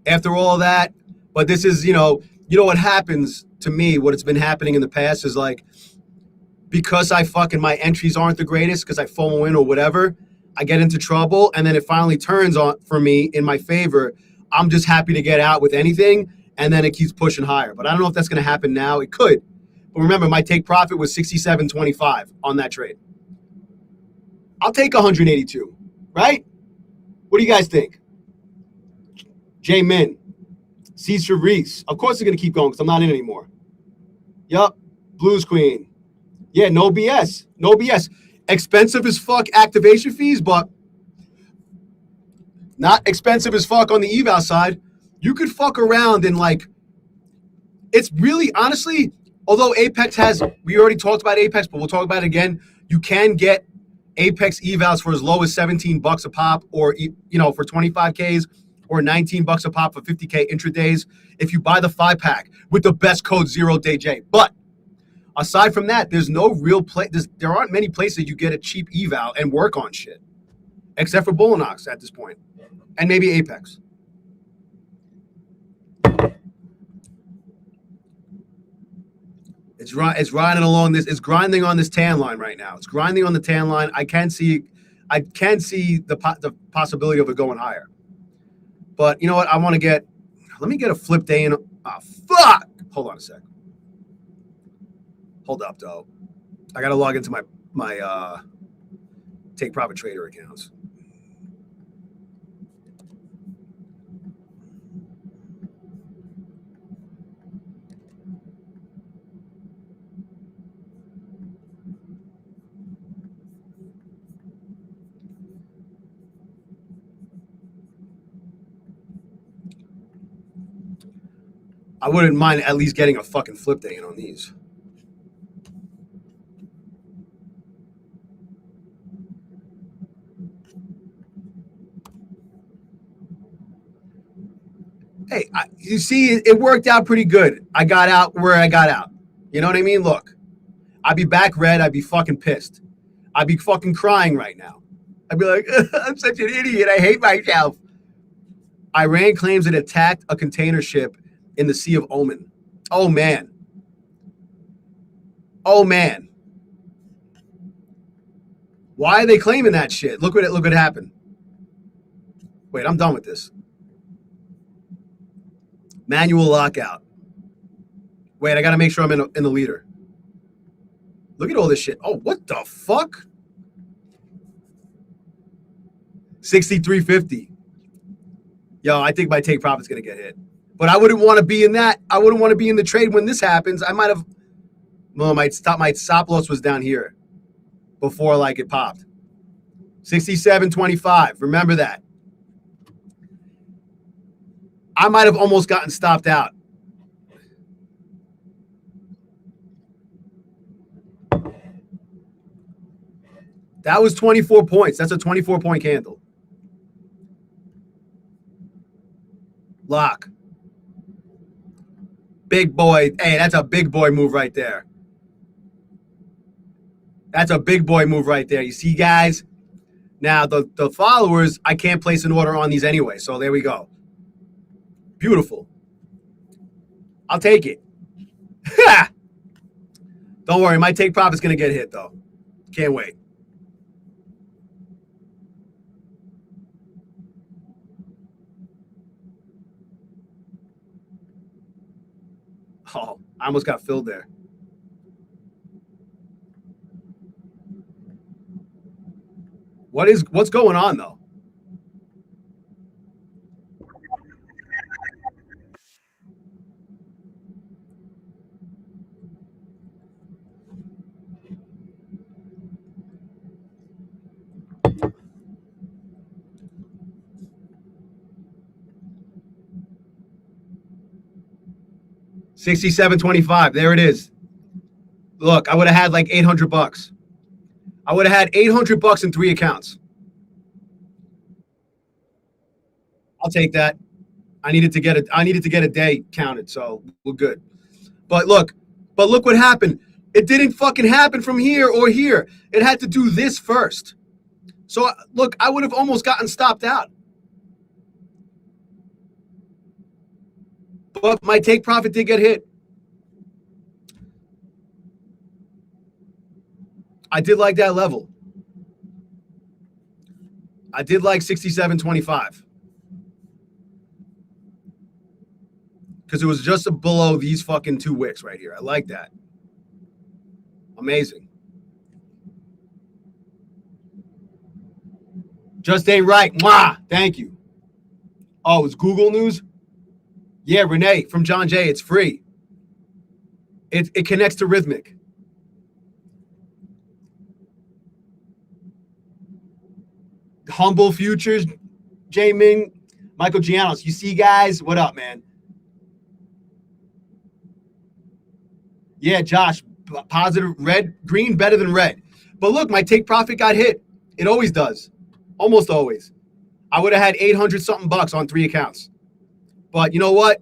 After all that, but this is, you know what happens to me, what it's been happening in the past is like, because my entries aren't the greatest because I FOMO in or whatever, I get into trouble, and then it finally turns on for me in my favor. I'm just happy to get out with anything, and then it keeps pushing higher. But I don't know if that's going to happen now. It could. But remember, my take profit was 67.25 on that trade. I'll take 182, right? What do you guys think? J Min, Cesar Reese. Of course they're going to keep going because I'm not in anymore. Yup. Blues Queen. Yeah, no BS. No BS. Expensive as fuck activation fees, but not expensive as fuck on the eval side. You could fuck around and it's really, honestly, although Apex has, we already talked about Apex, but we'll talk about it again. You can get Apex evals for as low as $17 a pop, or, for 25Ks, or $19 a pop for 50K intradays if you buy the 5-pack with the best code 0DayJ. But aside from that, there's no real place. There aren't many places you get a cheap eval and work on shit, except for Bullinox at this point, and maybe Apex. It's riding along this. It's grinding on this tan line right now. It's grinding on the tan line. I can see the possibility of it going higher. But you know what? Let me get a flip day in. Oh, fuck! Hold on a sec. Hold up, though. I got to log into my Take Profit Trader accounts. I wouldn't mind at least getting a fucking flip day in on these. Hey, you see, it worked out pretty good. I got out where I got out. You know what I mean? Look, I'd be back red. I'd be fucking pissed. I'd be fucking crying right now. I'd be like, I'm such an idiot. I hate myself. Iran claims it attacked a container ship in the Sea of Oman. Oh, man. Oh, man. Why are they claiming that shit? Look what happened. Wait, I'm done with this. Manual lockout. Wait, I got to make sure I'm in the leader. Look at all this shit. Oh, what the fuck? 63.50. Yo, I think my take profit's going to get hit. But I wouldn't want to be in that. I wouldn't want to be in the trade when this happens. I might have. Well, my stop loss was down here before it popped. 67.25. Remember that. I might have almost gotten stopped out. That was 24 points. That's a 24-point candle. Lock. Big boy. Hey, that's a big boy move right there. That's a big boy move right there. You see, guys? Now, the followers, I can't place an order on these anyway. So there we go. Beautiful. I'll take it. Don't worry. My take profit's going to get hit, though. Can't wait. Oh, I almost got filled there. What's going on, though? $67.25. There it is. Look, I would have had like $800. I would have had $800 in 3 accounts. I'll take that. I needed to get a day counted, so we're good. But look what happened. It didn't fucking happen from here or here. It had to do this first. So look, I would have almost gotten stopped out. But my take profit did get hit. I did like that level. I did like 67.25 because it was just below these fucking two wicks right here. I like that. Amazing. Just ain't right. Mwah! Thank you. Oh, it's Google News? Yeah, Renee from John Jay. It's free. It connects to Rhythmic. Humble Futures, J Ming, Michael Gianos. You see, guys? What up, man? Yeah, Josh, positive red, green better than red. But look, my take profit got hit. It always does. Almost always. I would have had 800 something bucks on 3 accounts. But you know what?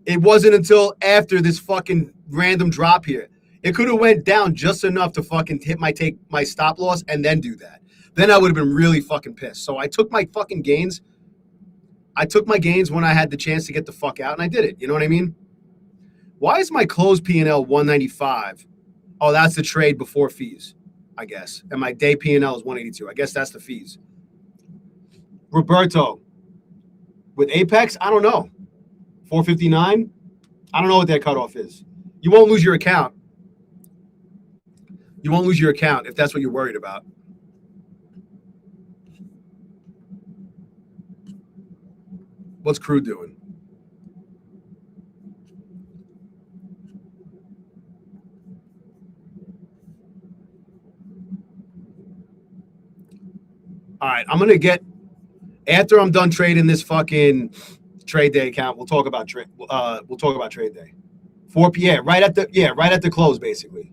It wasn't until after this fucking random drop here. It could have went down just enough to fucking hit my stop loss and then do that. Then I would have been really fucking pissed. So I took my fucking gains. I took my gains when I had the chance to get the fuck out, and I did it. You know what I mean? Why is my close P&L 195? Oh, that's the trade before fees, I guess. And my day P&L is 182. I guess that's the fees. Roberto, with Apex, I don't know. 459? I don't know what that cutoff is. You won't lose your account. You won't lose your account if that's what you're worried about. What's crew doing? All right, I'm gonna get after I'm done trading this fucking Tradeday account. We'll talk about trade. We'll talk about Tradeday. 4 p.m. Right at the close, basically.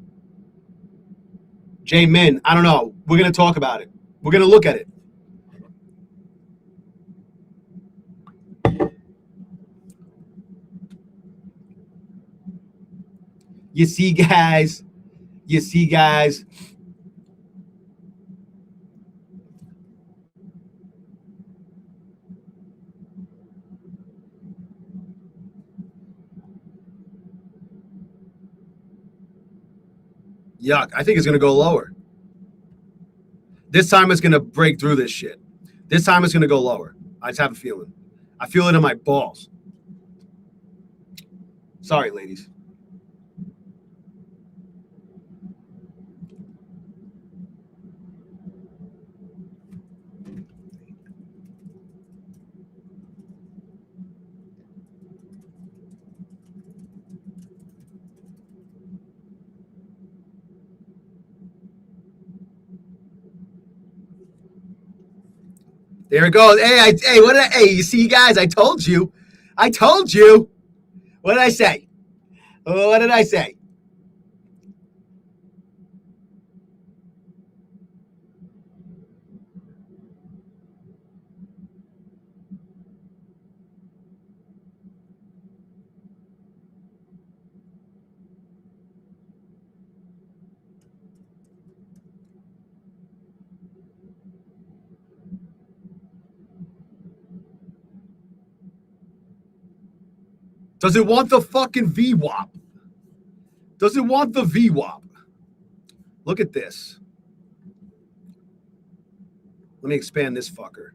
J Min, I don't know. We're gonna talk about it. We're gonna look at it. You see, guys. You see, guys. Yuck. I think it's going to go lower. This time it's going to break through this shit. This time it's going to go lower. I just have a feeling. I feel it in my balls. Sorry, ladies. There it goes. Hey, you see, guys, I told you. I told you. What did I say? What did I say? Does it want the fucking VWAP? Does it want the VWAP? Look at this. Let me expand this fucker.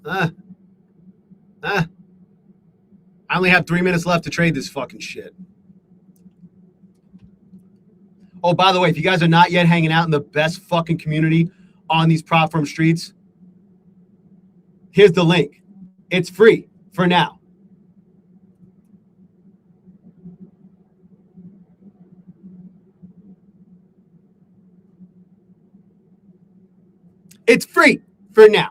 I only have 3 minutes left to trade this fucking shit. Oh, by the way, if you guys are not yet hanging out in the best fucking community on these prop firm streets, here's the link. It's free for now. It's free for now.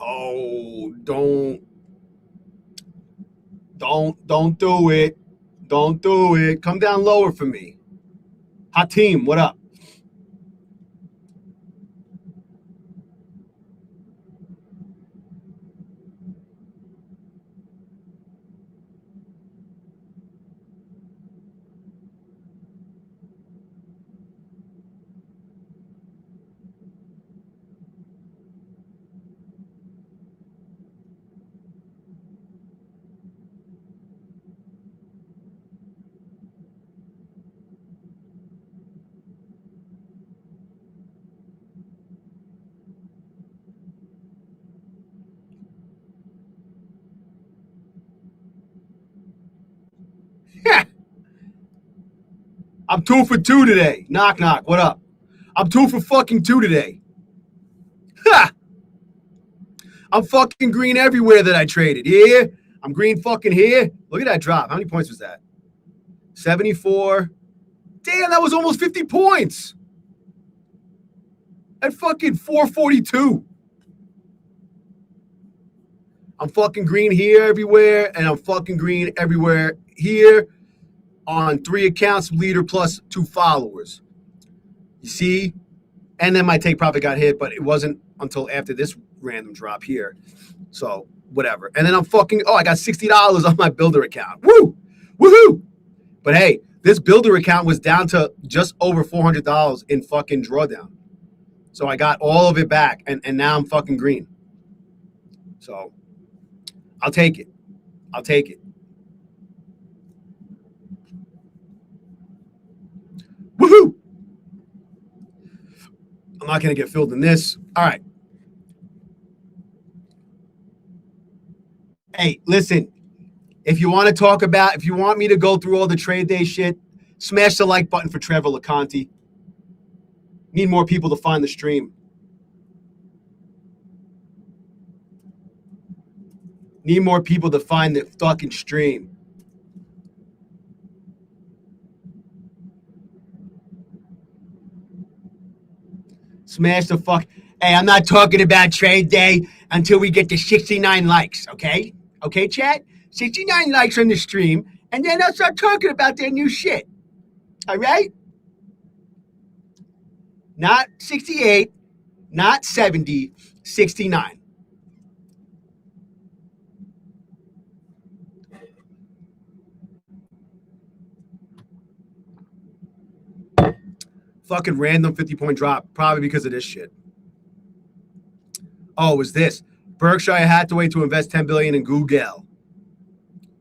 Oh, don't do it. Don't do it. Come down lower for me. Hatim, what up? I'm 2 for 2 today. Knock, knock. What up? I'm 2 for fucking 2 today. Ha! I'm fucking green everywhere that I traded. Yeah, I'm green fucking here. Look at that drop. How many points was that? 74. Damn, that was almost 50 points. At fucking 442. I'm fucking green here everywhere, and I'm fucking green everywhere here on 3 accounts, leader plus 2 followers. You see? And then my take profit got hit, but it wasn't until after this random drop here. So whatever. And then I'm fucking, I got $60 on my builder account. Woo! Woohoo! But hey, this builder account was down to just over $400 in fucking drawdown. So I got all of it back, and now I'm fucking green. So I'll take it. I'll take it. Woohoo! I'm not going to get filled in this. All right. Hey, listen. If you want me to go through all the trade day shit, smash the like button for Trevor LeConte. Need more people to find the stream. Need more people to find the fucking stream. Smash the fuck. Hey, I'm not talking about trade day until we get to 69 likes, okay? Okay, chat? 69 likes on the stream, and then I'll start talking about their new shit. All right? Not 68, not 70, 69. Fucking random 50-point drop, probably because of this shit. Oh, it was this. Berkshire Hathaway to invest $10 billion in Google.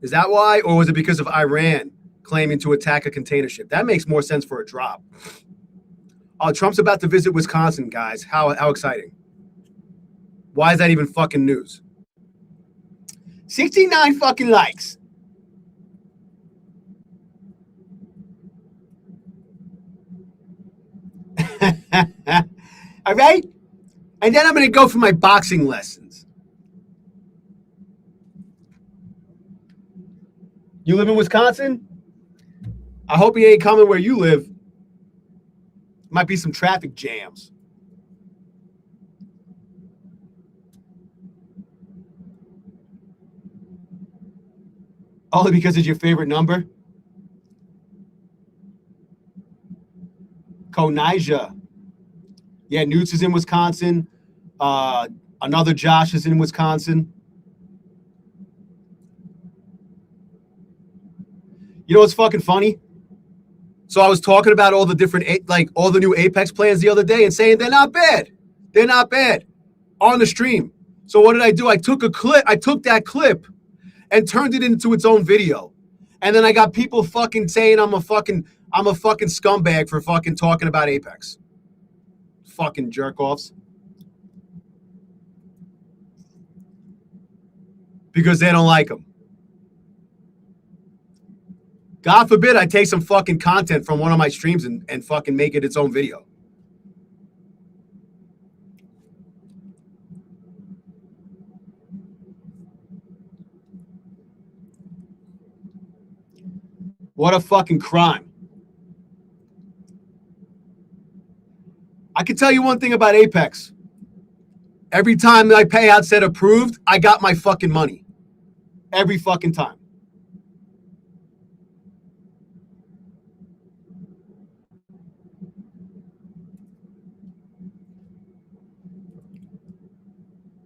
Is that why? Or was it because of Iran claiming to attack a container ship? That makes more sense for a drop. Oh, Trump's about to visit Wisconsin, guys. How exciting. Why is that even fucking news? 69 fucking likes. All right? And then I'm going to go for my boxing lessons. You live in Wisconsin? I hope he ain't coming where you live. Might be some traffic jams. Only because it's your favorite number? Konija. Yeah, Newts is in Wisconsin. Another Josh is in Wisconsin. You know what's fucking funny? So I was talking about all the different, all the new Apex plans the other day and saying they're not bad. They're not bad on the stream. So what did I do? I took that clip and turned it into its own video. And then I got people fucking saying I'm a fucking scumbag for fucking talking about Apex. Fucking jerk-offs. Because they don't like them. God forbid I take some fucking content from one of my streams and fucking make it its own video. What a fucking crime. I can tell you one thing about Apex. Every time my payout said approved, I got my fucking money. Every fucking time.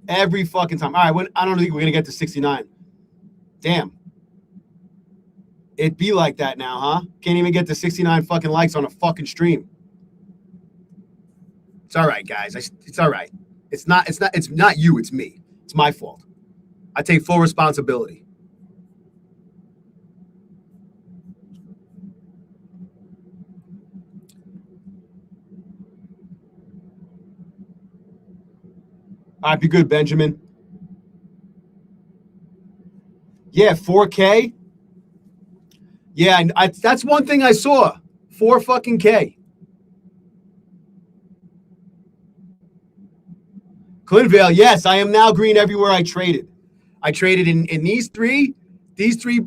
Every fucking time. All right, I don't think we're going to get to 69. Damn. It'd be like that now, huh? Can't even get to 69 fucking likes on a fucking stream. It's all right, guys. It's all right. It's not you, it's me. It's my fault. I take full responsibility. All right, be good, Benjamin. Yeah, 4K. Yeah, that's one thing I saw. 4 fucking K. Clinvale, yes, I am now green everywhere I traded. I traded in these three, these three,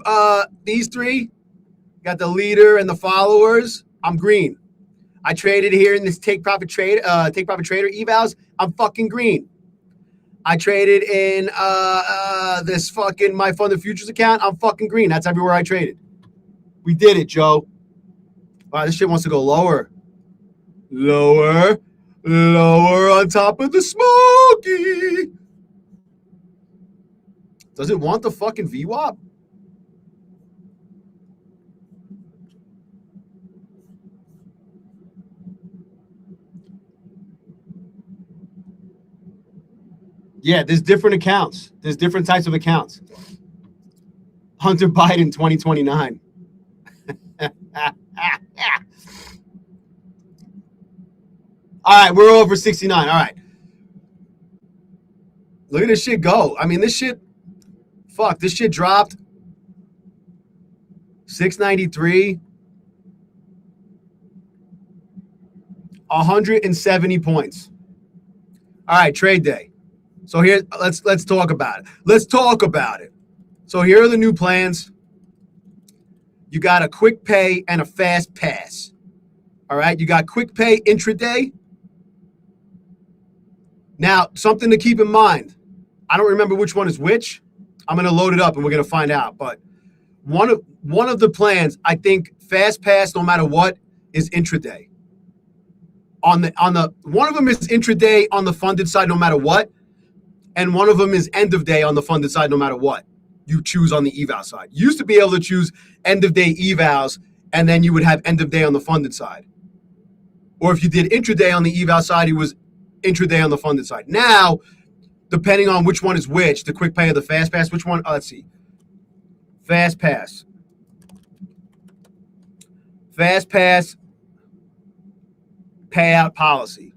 got the leader and the followers. I'm green. I traded here in this take profit trader evals. I'm fucking green. I traded in this fucking my fund of futures account. I'm fucking green. That's everywhere I traded. We did it, Joe. Wow, this shit wants to go lower. Lower on top of the smoky. Does it want the fucking VWAP? Yeah, there's different accounts. There's different types of accounts. Hunter Biden 2029. All right, we're over 69. All right. Look at this shit go. I mean, this shit dropped 693, 170 points. All right, trade day. So here, let's talk about it. Let's talk about it. So here are the new plans. You got a quick pay and a fast pass. All right, you got quick pay intraday. Now, something to keep in mind. I don't remember which one is which. I'm going to load it up and we're going to find out. But one of the plans, I think fast pass, no matter what, is intraday. On the one of them is intraday on the funded side, no matter what, and one of them is end of day on the funded side, no matter what you choose on the eval side. You used to be able to choose end of day evals, and then you would have end of day on the funded side. Or if you did intraday on the eval side, it was intraday on the funded side. Now, depending on which one is which, the quick pay or the fast pass, which one? Let's see. Fast pass. Fast pass payout policy.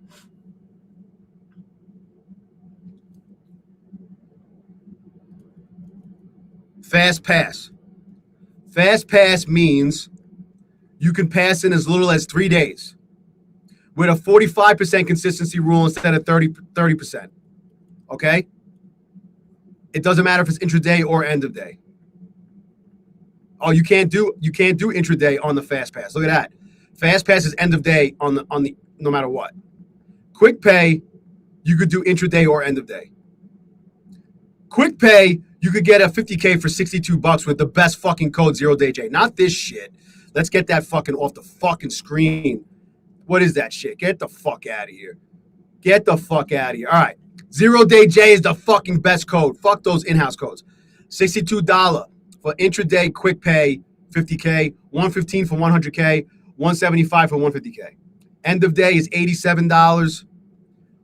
Fast pass. Fast pass means you can pass in as little as 3 days with a 45% consistency rule instead of 30%. Okay? It doesn't matter if it's intraday or end of day. Oh, you can't do intraday on the fast pass. Look at that. Fast pass is end of day on the no matter what. Quick pay, you could do intraday or end of day. Quick pay, you could get a 50K for $62 with the best fucking code 0DayJ. Not this shit. Let's get that fucking off the fucking screen. What is that shit? Get the fuck out of here. Get the fuck out of here. All right. 0DayJ is the fucking best code. Fuck those in-house codes. $62 for intraday quick pay, 50K, 115 for 100K, 175 for 150K. End of day is $87,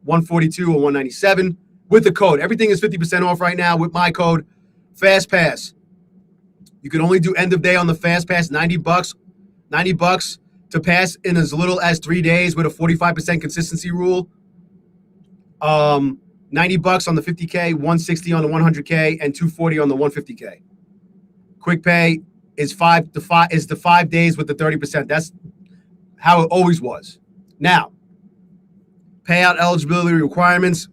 142 or 197 with the code. Everything is 50% off right now with my code Fast Pass. You can only do end of day on the Fast Pass, $90 to pass in as little as 3 days with a 45% consistency rule. $90 on the 50K, 160 on the 100K, and 240 on the 150K. Quick pay is the 5 days with the 30%. That's how it always was. Now, payout eligibility requirements.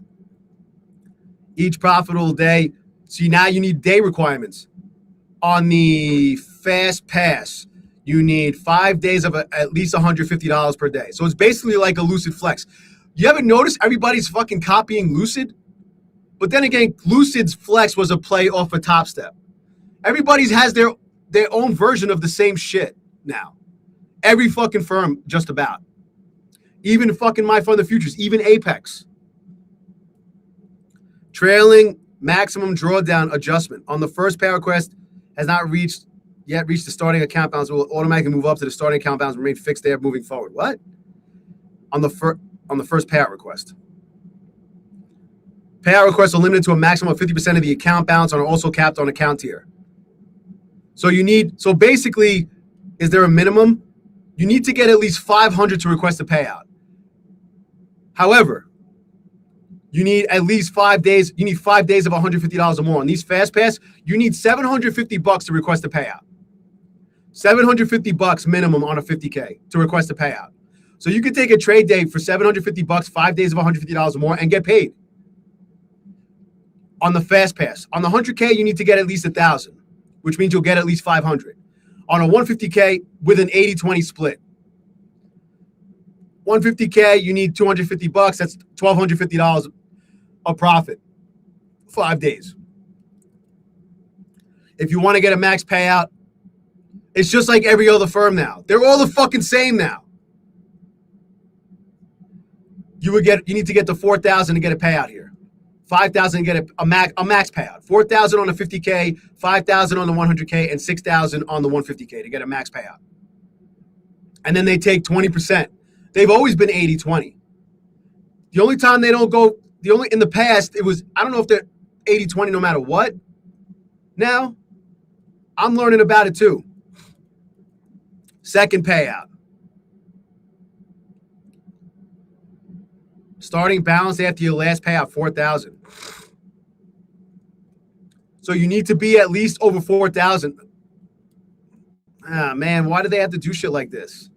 Each profitable day. See, now you need day requirements. On the Fast Pass, you need 5 days of at least $150 per day. So it's basically like a Lucid Flex. You ever notice everybody's fucking copying Lucid? But then again, Lucid's Flex was a play off of Top Step. Everybody's has their own version of the same shit now. Every fucking firm, just about. Even fucking My Fund of Futures, even Apex. Trailing maximum drawdown adjustment. On the first pay request has not yet reached the starting account balance. It will automatically move up to the starting account balance and remain fixed there moving forward. What? On the first payout request. Payout requests are limited to a maximum of 50% of the account balance and are also capped on account tier. So basically, is there a minimum? You need to get at least 500 to request a payout. However, you need at least 5 days. You need 5 days of $150 or more. On these Fast Pass, you need $750 to request a payout. $750 minimum on a 50K to request a payout. So you could take a trade day for $750, 5 days of $150 or more, and get paid. On the fast pass, on the 100K, you need to get at least 1,000, which means you'll get at least 500. On a 150K with an 80-20 split, 150K, you need $250. That's $1,250 of profit, 5 days. If you want to get a max payout, it's just like every other firm now. They're all the fucking same now. You need to get to 4,000 to get a payout here. 5,000 to get a max payout. 4,000 on the 50K, 5,000 on the 100K, and 6,000 on the 150K to get a max payout. And then they take 20%. They've always been 80-20. The only time they don't go, in the past, it was, I don't know if they're 80-20 no matter what. Now, I'm learning about it too. Second payout. Starting balance after your last payout, 4,000. So you need to be at least over 4,000. Ah, man, why do they have to do shit like this?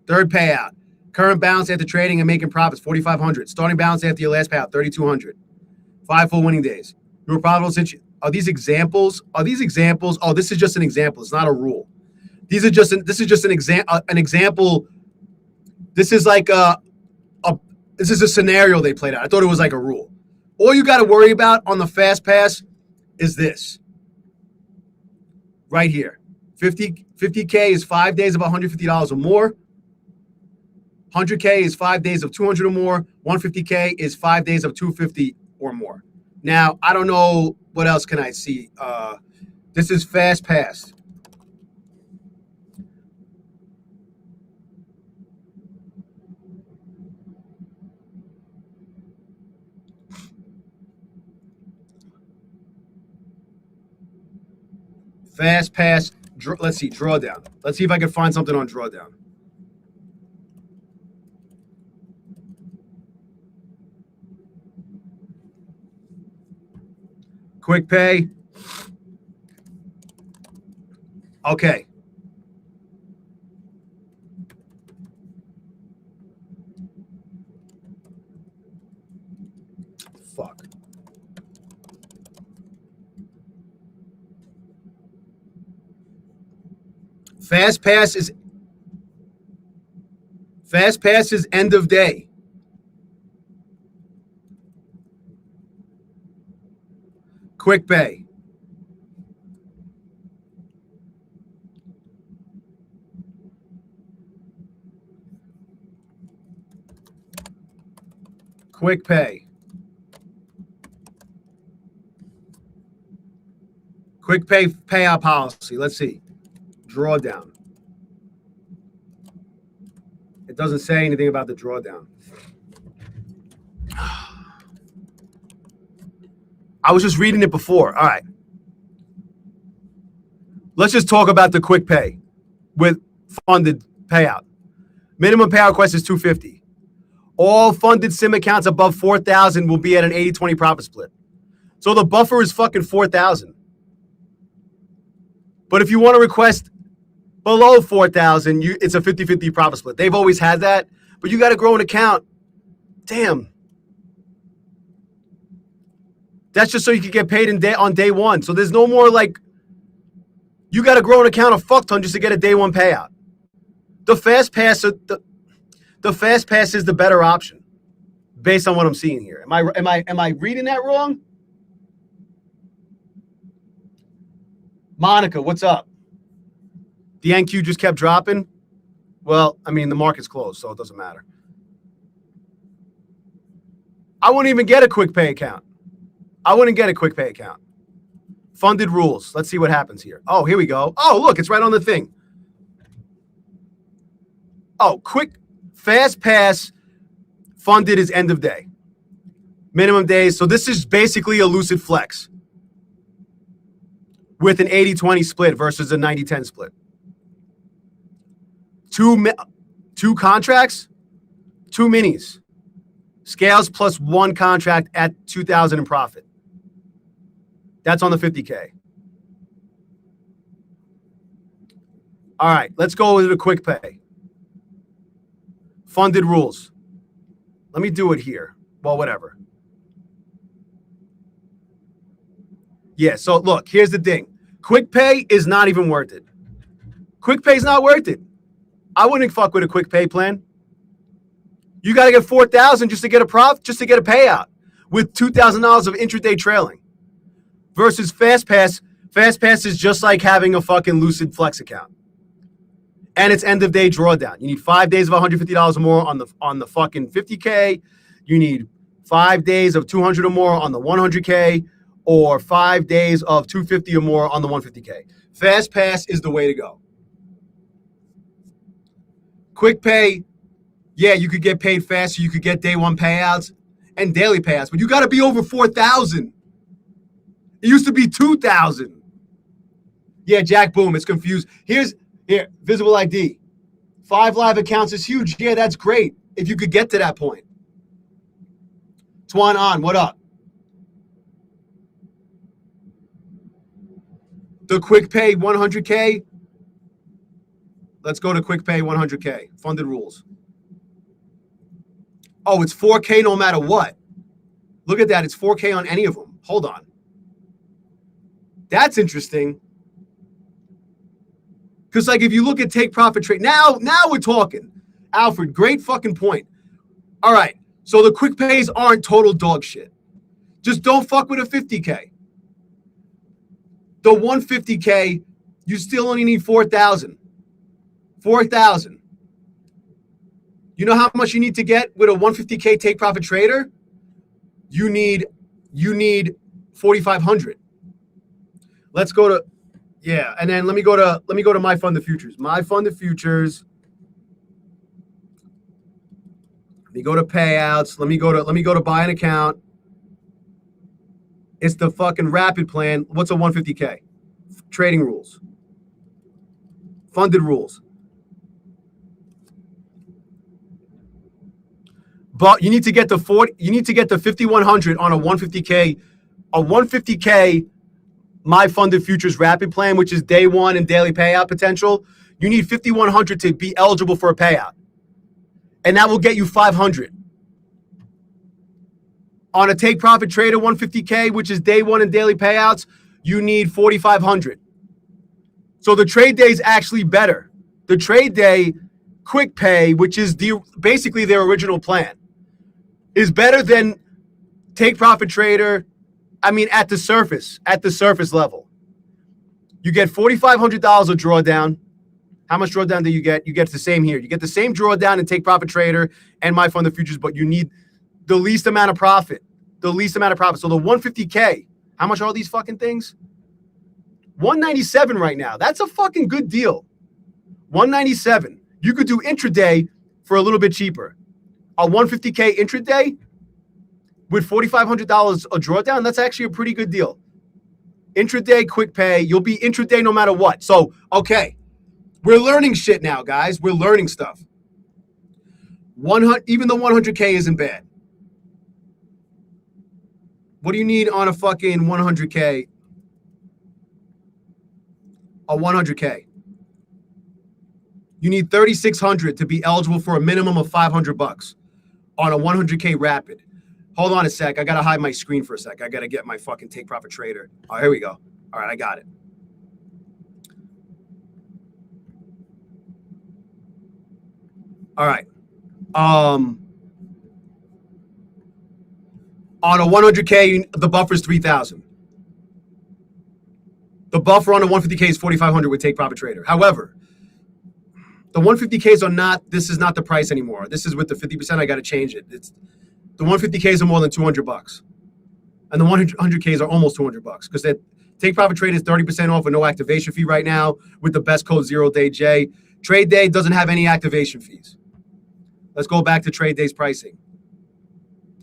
Third payout. Current balance after trading and making profits, 4,500. Starting balance after your last payout, 3,200. 5 full winning days. You were profitable since are these examples? Oh, this is just an example. It's not a rule. This is just an example. This is like this is a scenario they played out. I thought it was like a rule. All you got to worry about on the fast pass is this. Right here. 50K is 5 days of $150 or more. 100K is 5 days of 200 or more. 150K is 5 days of 250 or more. Now, I don't know what else can I see. This is fast pass. Fast pass. Let's see, drawdown. Let's see if I can find something on drawdown. Quick pay. Okay. Fuck. Fast pass is end of day. Quick pay. Quick pay. Quick pay payout policy. Let's see. Drawdown. It doesn't say anything about the drawdown. I was just reading it before. All right. Let's just talk about the quick pay with funded payout. Minimum payout request is $250. All funded SIM accounts above 4,000 will be at an 80-20 profit split. So the buffer is fucking 4,000. But if you want to request below 4,000, it's a 50-50 profit split. They've always had that, but you got to grow an account. Damn. That's just so you can get paid on day one. So there's no more like, you got to grow an account a fuck ton just to get a day one payout. The fast pass, the fast pass is the better option, based on what I'm seeing here. Am I reading that wrong? Monica, what's up? The NQ just kept dropping. Well, I mean, the market's closed, so it doesn't matter. I wouldn't even get a quick pay account. Funded rules. Let's see what happens here. Oh, here we go. Oh, look, it's right on the thing. Oh, quick, fast pass funded is end of day. Minimum days. So this is basically a lucid flex with an 80-20 split versus a 90-10 split. Two contracts, 2 minis. Scales plus 1 contract at 2,000 in profit. That's on the 50K. All right, let's go with the quick pay. Funded rules. Let me do it here. Well, whatever. Yeah, so look, here's the thing. Quick pay is not even worth it. Quick pay is not worth it. I wouldn't fuck with a quick pay plan. You got to get 4,000 just to get a just to get a payout with $2,000 of intraday trailing. Versus Fast Pass. Fast Pass is just like having a fucking Lucid Flex account. And it's end of day drawdown. You need 5 days of $150 or more on the fucking 50K. You need 5 days of 200 or more on the 100K, or 5 days of 250 or more on the 150K. Fast Pass is the way to go. Quick pay, yeah, you could get paid faster. You could get day one payouts and daily payouts, but you got to be over 4,000. It used to be 2,000. Yeah, Jack, boom, it's confused. Here, Visible ID. 5 live accounts is huge. Yeah, that's great if you could get to that point. Twan on, what up? The quick pay 100K. Let's go to quick pay 100K. Funded rules. Oh, it's 4K no matter what. Look at that. It's 4K on any of them. Hold on. That's interesting. Because, like, if you look at take profit trade, now we're talking. Alfred, great fucking point. All right. So the quick pays aren't total dog shit. Just don't fuck with a 50K. The 150K, you still only need 4,000. 4,000. You know how much you need to get with a 150K take profit trader? You need 4,500. Let's go to, yeah, and then let me go to my fund of futures. My fund of futures. Let me go to payouts. Let me go to buy an account. It's the fucking rapid plan. What's a 150K? Trading rules. Funded rules. But you need to get the 5,100 on a 150K. A 150K my funded futures rapid plan, which is day one and daily payout potential. You need 5,100 to be eligible for a payout. And that will get you 500. On a take profit trader 150K, which is day one and daily payouts, you need 4,500. So the trade day is actually better. The trade day quick pay, which is basically their original plan, is better than take profit trader. I mean, at the surface level. You get $4,500 of drawdown. How much drawdown do you get? You get the same here. You get the same drawdown in take profit trader and my fund of futures, but you need the least amount of profit. So the 150K, how much are all these fucking things? 197 right now. That's a fucking good deal. 197. You could do intraday for a little bit cheaper. A 150K intraday with $4,500 a drawdown, that's actually a pretty good deal. Intraday quick pay, you'll be intraday no matter what. So, okay, we're learning shit now, guys. We're learning stuff. Even the 100K isn't bad. What do you need on a fucking 100K? A 100K. You need 3,600 to be eligible for a minimum of $500 on a 100K rapid. Hold on a sec. I got to hide my screen for a sec. I got to get my fucking take profit trader. Oh, here we go. All right, I got it. All right. On a 100K, the buffer is 3,000. The buffer on a 150K is 4,500 with take profit trader. However, the 150Ks are not, this is not the price anymore. This is with the 50%. I got to change it. The 150Ks are more than $200. And the 100Ks are almost $200 because that take profit trade is 30% off with no activation fee right now with the best code 0DayJ. Trade Day doesn't have any activation fees. Let's go back to Trade Day's pricing.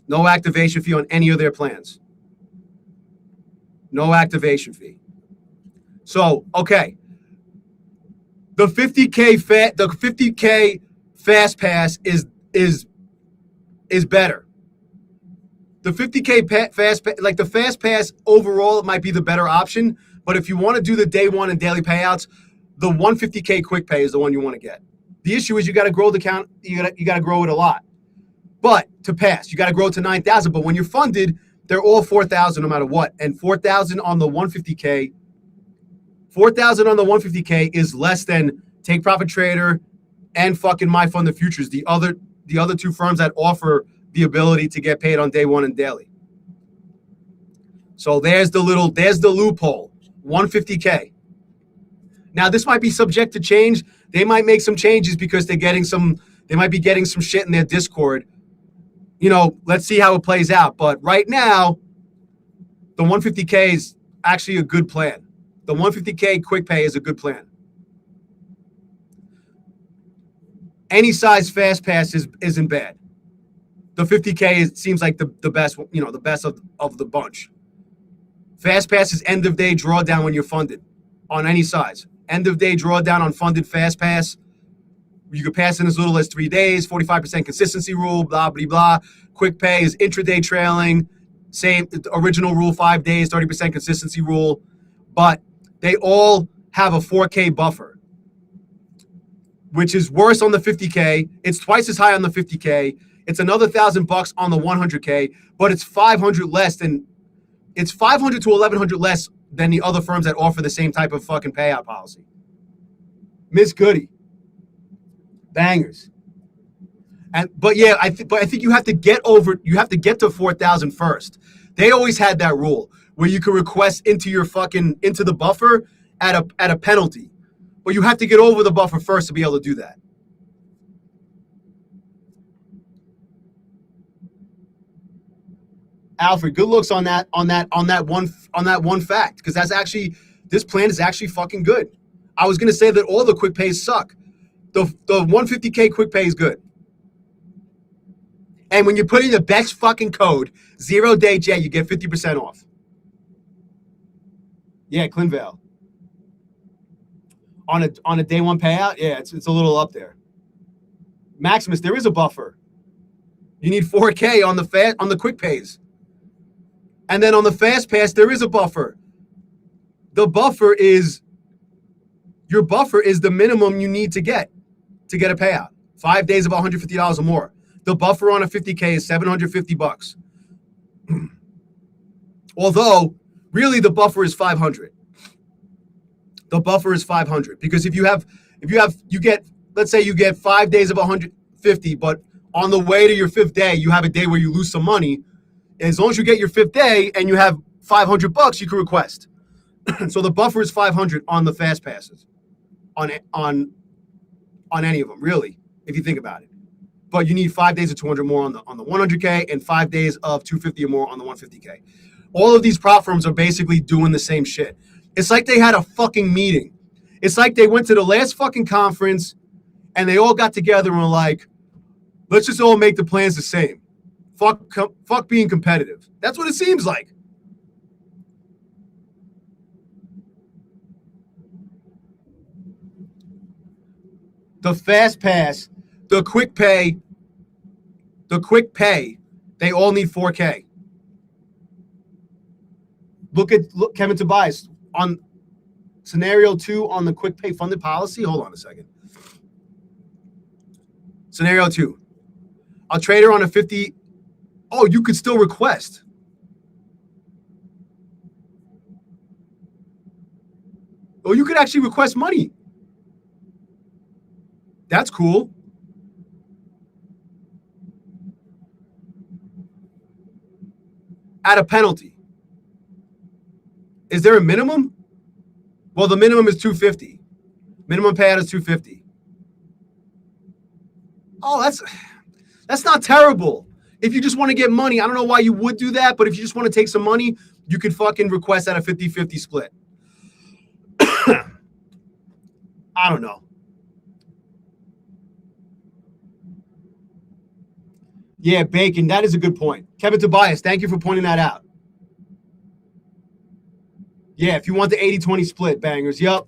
No activation fee on any of their plans. No activation fee. So, okay. The 50K fast pass is better. The 50K fast pass, like the fast pass overall, it might be the better option. But if you want to do the day one and daily payouts, the 150K quick pay is the one you want to get. The issue is you got to grow the account. You got to grow it a lot. But to pass, you got to grow it to 9,000. But when you're funded, they're all 4,000 no matter what. And 4,000 on the 150K, 4,000 on the 150K is less than Take Profit Trader and fucking My Fund the Futures, the other two firms that offer the ability to get paid on day one and daily. So there's the loophole, 150K. Now this might be subject to change. They might make some changes because they might be getting some shit in their Discord. You know, let's see how it plays out. But right now, the 150K is actually a good plan. The 150K quick pay is a good plan. Any size fast pass isn't bad. The 50K seems like the best, you know, the best of the bunch. Fast pass is end of day drawdown when you're funded on any size. End of day drawdown on funded fast pass. You could pass in as little as 3 days, 45% consistency rule, blah, blah, blah. Quick pay is intraday trailing. Same original rule, 5 days, 30% consistency rule. But they all have a 4K buffer, which is worse on the 50K. It's twice as high on the 50K. It's another $1,000 on the 100K, but it's 500 less than, it's 500 to 1,100 less than the other firms that offer the same type of fucking payout policy. Miss Goody. Bangers. But I think you have to get to 4,000 first. They always had that rule where you could request into the buffer at a penalty. But you have to get over the buffer first to be able to do that. Alfred, good looks on that one fact, because this plan is actually fucking good. I was gonna say that all the quick pays suck. The 150K quick pay is good. And when you put in the best fucking code, 0DayJ, you get 50% off. Yeah, Clinvale. On a day one payout, yeah, it's a little up there. Maximus, there is a buffer. You need 4K on the quick pays. And then on the fast pass, there is a buffer. Your buffer is the minimum you need to get a payout. 5 days of $150 or more. The buffer on a 50K is $750. Although, really the buffer is 500. The buffer is 500 because let's say you get 5 days of 150, but on the way to your fifth day, you have a day where you lose some money. As long as you get your fifth day and you have $500, you can request. So the buffer is 500 on the fast passes, on any of them, really, if you think about it. But you need 5 days of 200 more on the 100K and 5 days of 250 or more on the 150K. All of these prop firms are basically doing the same shit. It's like they had a fucking meeting. It's like they went to the last fucking conference and they all got together and were like, let's just all make the plans the same. Fuck being competitive. That's what it seems like. The fast pass, the quick pay, they all need 4K. Look, Kevin Tobias on scenario 2 on the quick pay funded policy. Hold on a second. Scenario 2. A trader on a 50. Oh, you could still request. Oh, you could actually request money. That's cool. At a penalty. Is there a minimum? Well, the minimum is 250. Minimum payout is 250. Oh, that's not terrible. If you just want to get money, I don't know why you would do that, but if you just want to take some money, you could fucking request at a 50-50 split. I don't know. Yeah, Bacon, that is a good point. Kevin Tobias, thank you for pointing that out. Yeah, if you want the 80-20 split, bangers. Yup.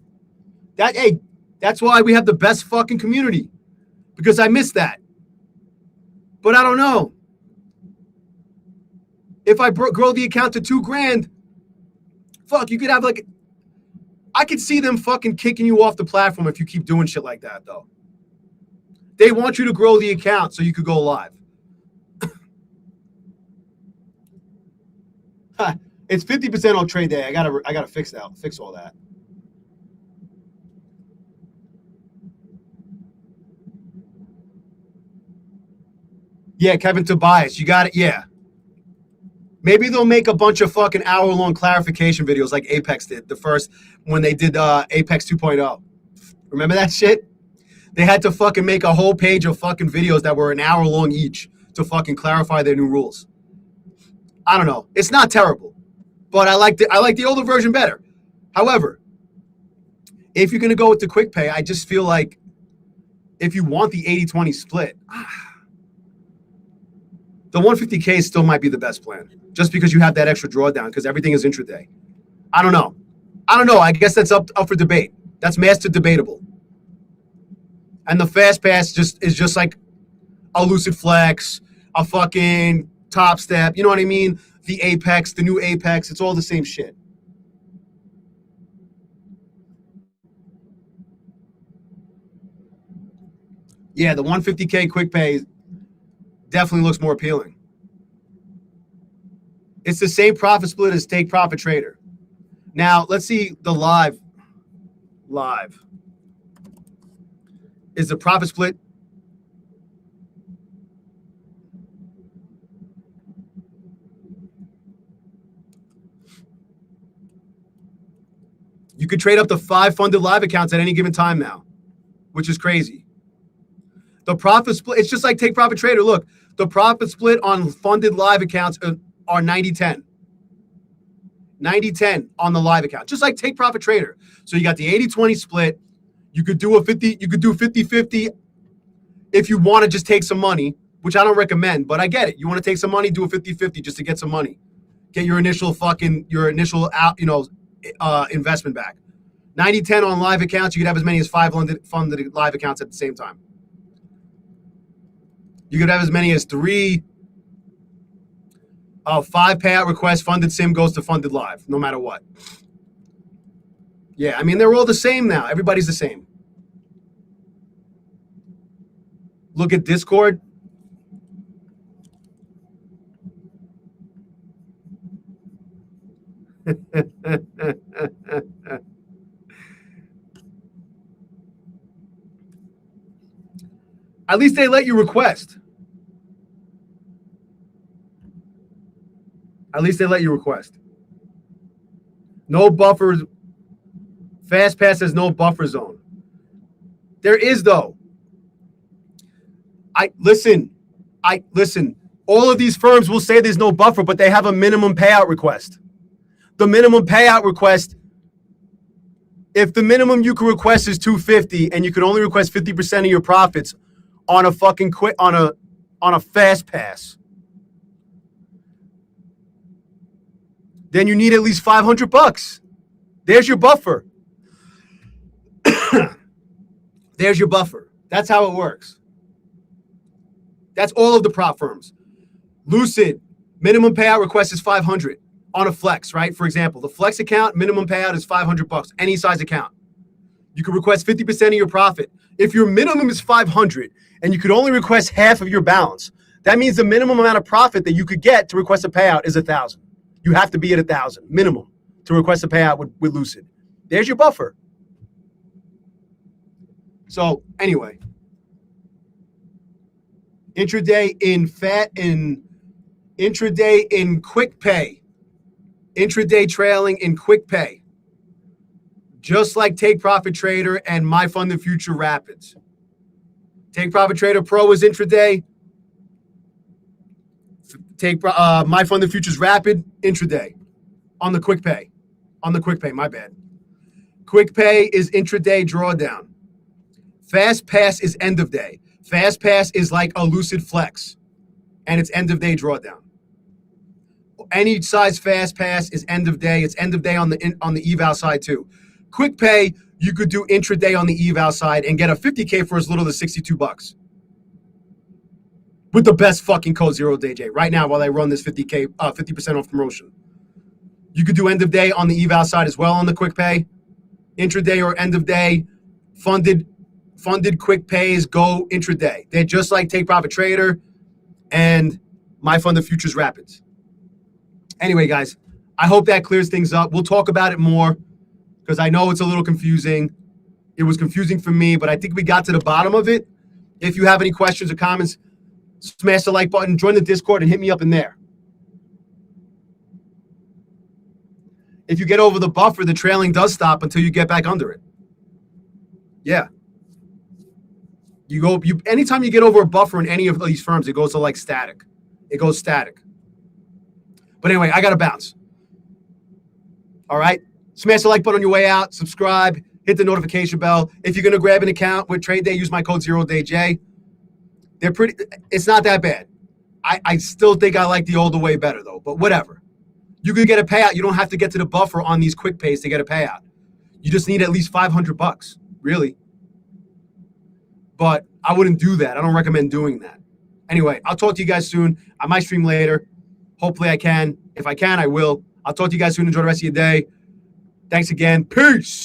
That's why we have the best fucking community. Because I miss that. But I don't know. If I grow the account to $2,000, fuck, you could have like I could see them fucking kicking you off the platform if you keep doing shit like that, though. They want you to grow the account so you could go live. It's 50% on trade day. I gotta fix all that. Yeah, Kevin Tobias, you got it. Yeah. Maybe they'll make a bunch of fucking hour-long clarification videos like Apex did the first when they did Apex 2.0. Remember that shit? They had to fucking make a whole page of fucking videos that were an hour long each to fucking clarify their new rules. I don't know. It's not terrible, but I like the older version better. However, if you're gonna go with the quick pay, I just feel like if you want the 80-20 split, the 150K still might be the best plan, just because you have that extra drawdown because everything is intraday. I don't know. I guess that's up for debate. That's master debatable. And the fast pass is just like a lucid flex, a fucking top step. You know what I mean? The Apex, the new Apex. It's all the same shit. Yeah, the 150K quick pay definitely looks more appealing. It's the same profit split as Take Profit Trader. Now, let's see the live. Is the profit split? You could trade up to 5 funded live accounts at any given time now, which is crazy. The profit split, it's just like Take Profit Trader. Look, the profit split on funded live accounts are 90-10. 90-10 on the live account, just like Take Profit Trader. So you got the 80-20 split. You could do 50-50 if you want to just take some money, which I don't recommend, but I get it. You want to take some money, do a 50-50 just to get some money. Get your initial investment back. 90-10 on live accounts. You could have as many as 5 funded live accounts at the same time. You could have as many as 3 5 payout requests, funded sim goes to funded live, no matter what. Yeah, I mean, they're all the same now. Everybody's the same. Look at Discord. At least they let you request. At least they let you request. No buffers. Fast pass has no buffer zone. There is, though. Listen. All of these firms will say there's no buffer, but they have a minimum payout request. The minimum payout request, if the minimum you can request is $250 and you can only request 50% of your profits on a fucking on a fast pass, then you need at least $500. There's your buffer. There's your buffer. That's how it works. That's all of the prop firms. Lucid, minimum payout request is $500 on a flex, right? For example, the flex account, minimum payout is $500, any size account. You can request 50% of your profit. If your minimum is $500 and you could only request half of your balance, that means the minimum amount of profit that you could get to request a payout is $1,000. You have to be at $1,000 minimum to request a payout with Lucid. There's your buffer. So anyway, intraday in quick pay, intraday trailing in quick pay, just like Take Profit Trader and My Funded Future Rapids. Take Profit Trader Pro is intraday. My Funded Futures Rapid intraday on the quick pay. My bad. Quick pay is intraday drawdown. Fast pass is end of day. Fast pass is like a lucid flex, and it's end of day drawdown. Any size fast pass is end of day. It's end of day on the eval side too. Quick pay, you could do intraday on the eval side and get a 50K for as little as $62. With the best fucking code ZeroDayJ right now while I run this 50% off promotion. You could do end of day on the eval side as well on the quick pay. intraday or end of day, funded quick pays, go intraday. They're just like Take Profit Trader and My Funded Futures Rapids. Anyway, guys, I hope that clears things up. We'll talk about it more because I know it's a little confusing. It was confusing for me, but I think we got to the bottom of it. If you have any questions or comments, smash the like button, join the Discord, and hit me up in there. If you get over the buffer, the trailing does stop until you get back under it. Yeah. Anytime you get over a buffer in any of these firms, it goes to like static. It goes static. But anyway, I got to bounce. All right. Smash the like button on your way out. Subscribe. Hit the notification bell. If you're going to grab an account with Tradeday, use my code 0DayJ. It's not that bad. I still think I like the older way better, though. But whatever. You can get a payout. You don't have to get to the buffer on these quick pays to get a payout. You just need at least $500, really. But I wouldn't do that. I don't recommend doing that. Anyway, I'll talk to you guys soon. I might stream later. Hopefully I can. If I can, I will. I'll talk to you guys soon. Enjoy the rest of your day. Thanks again. Peace.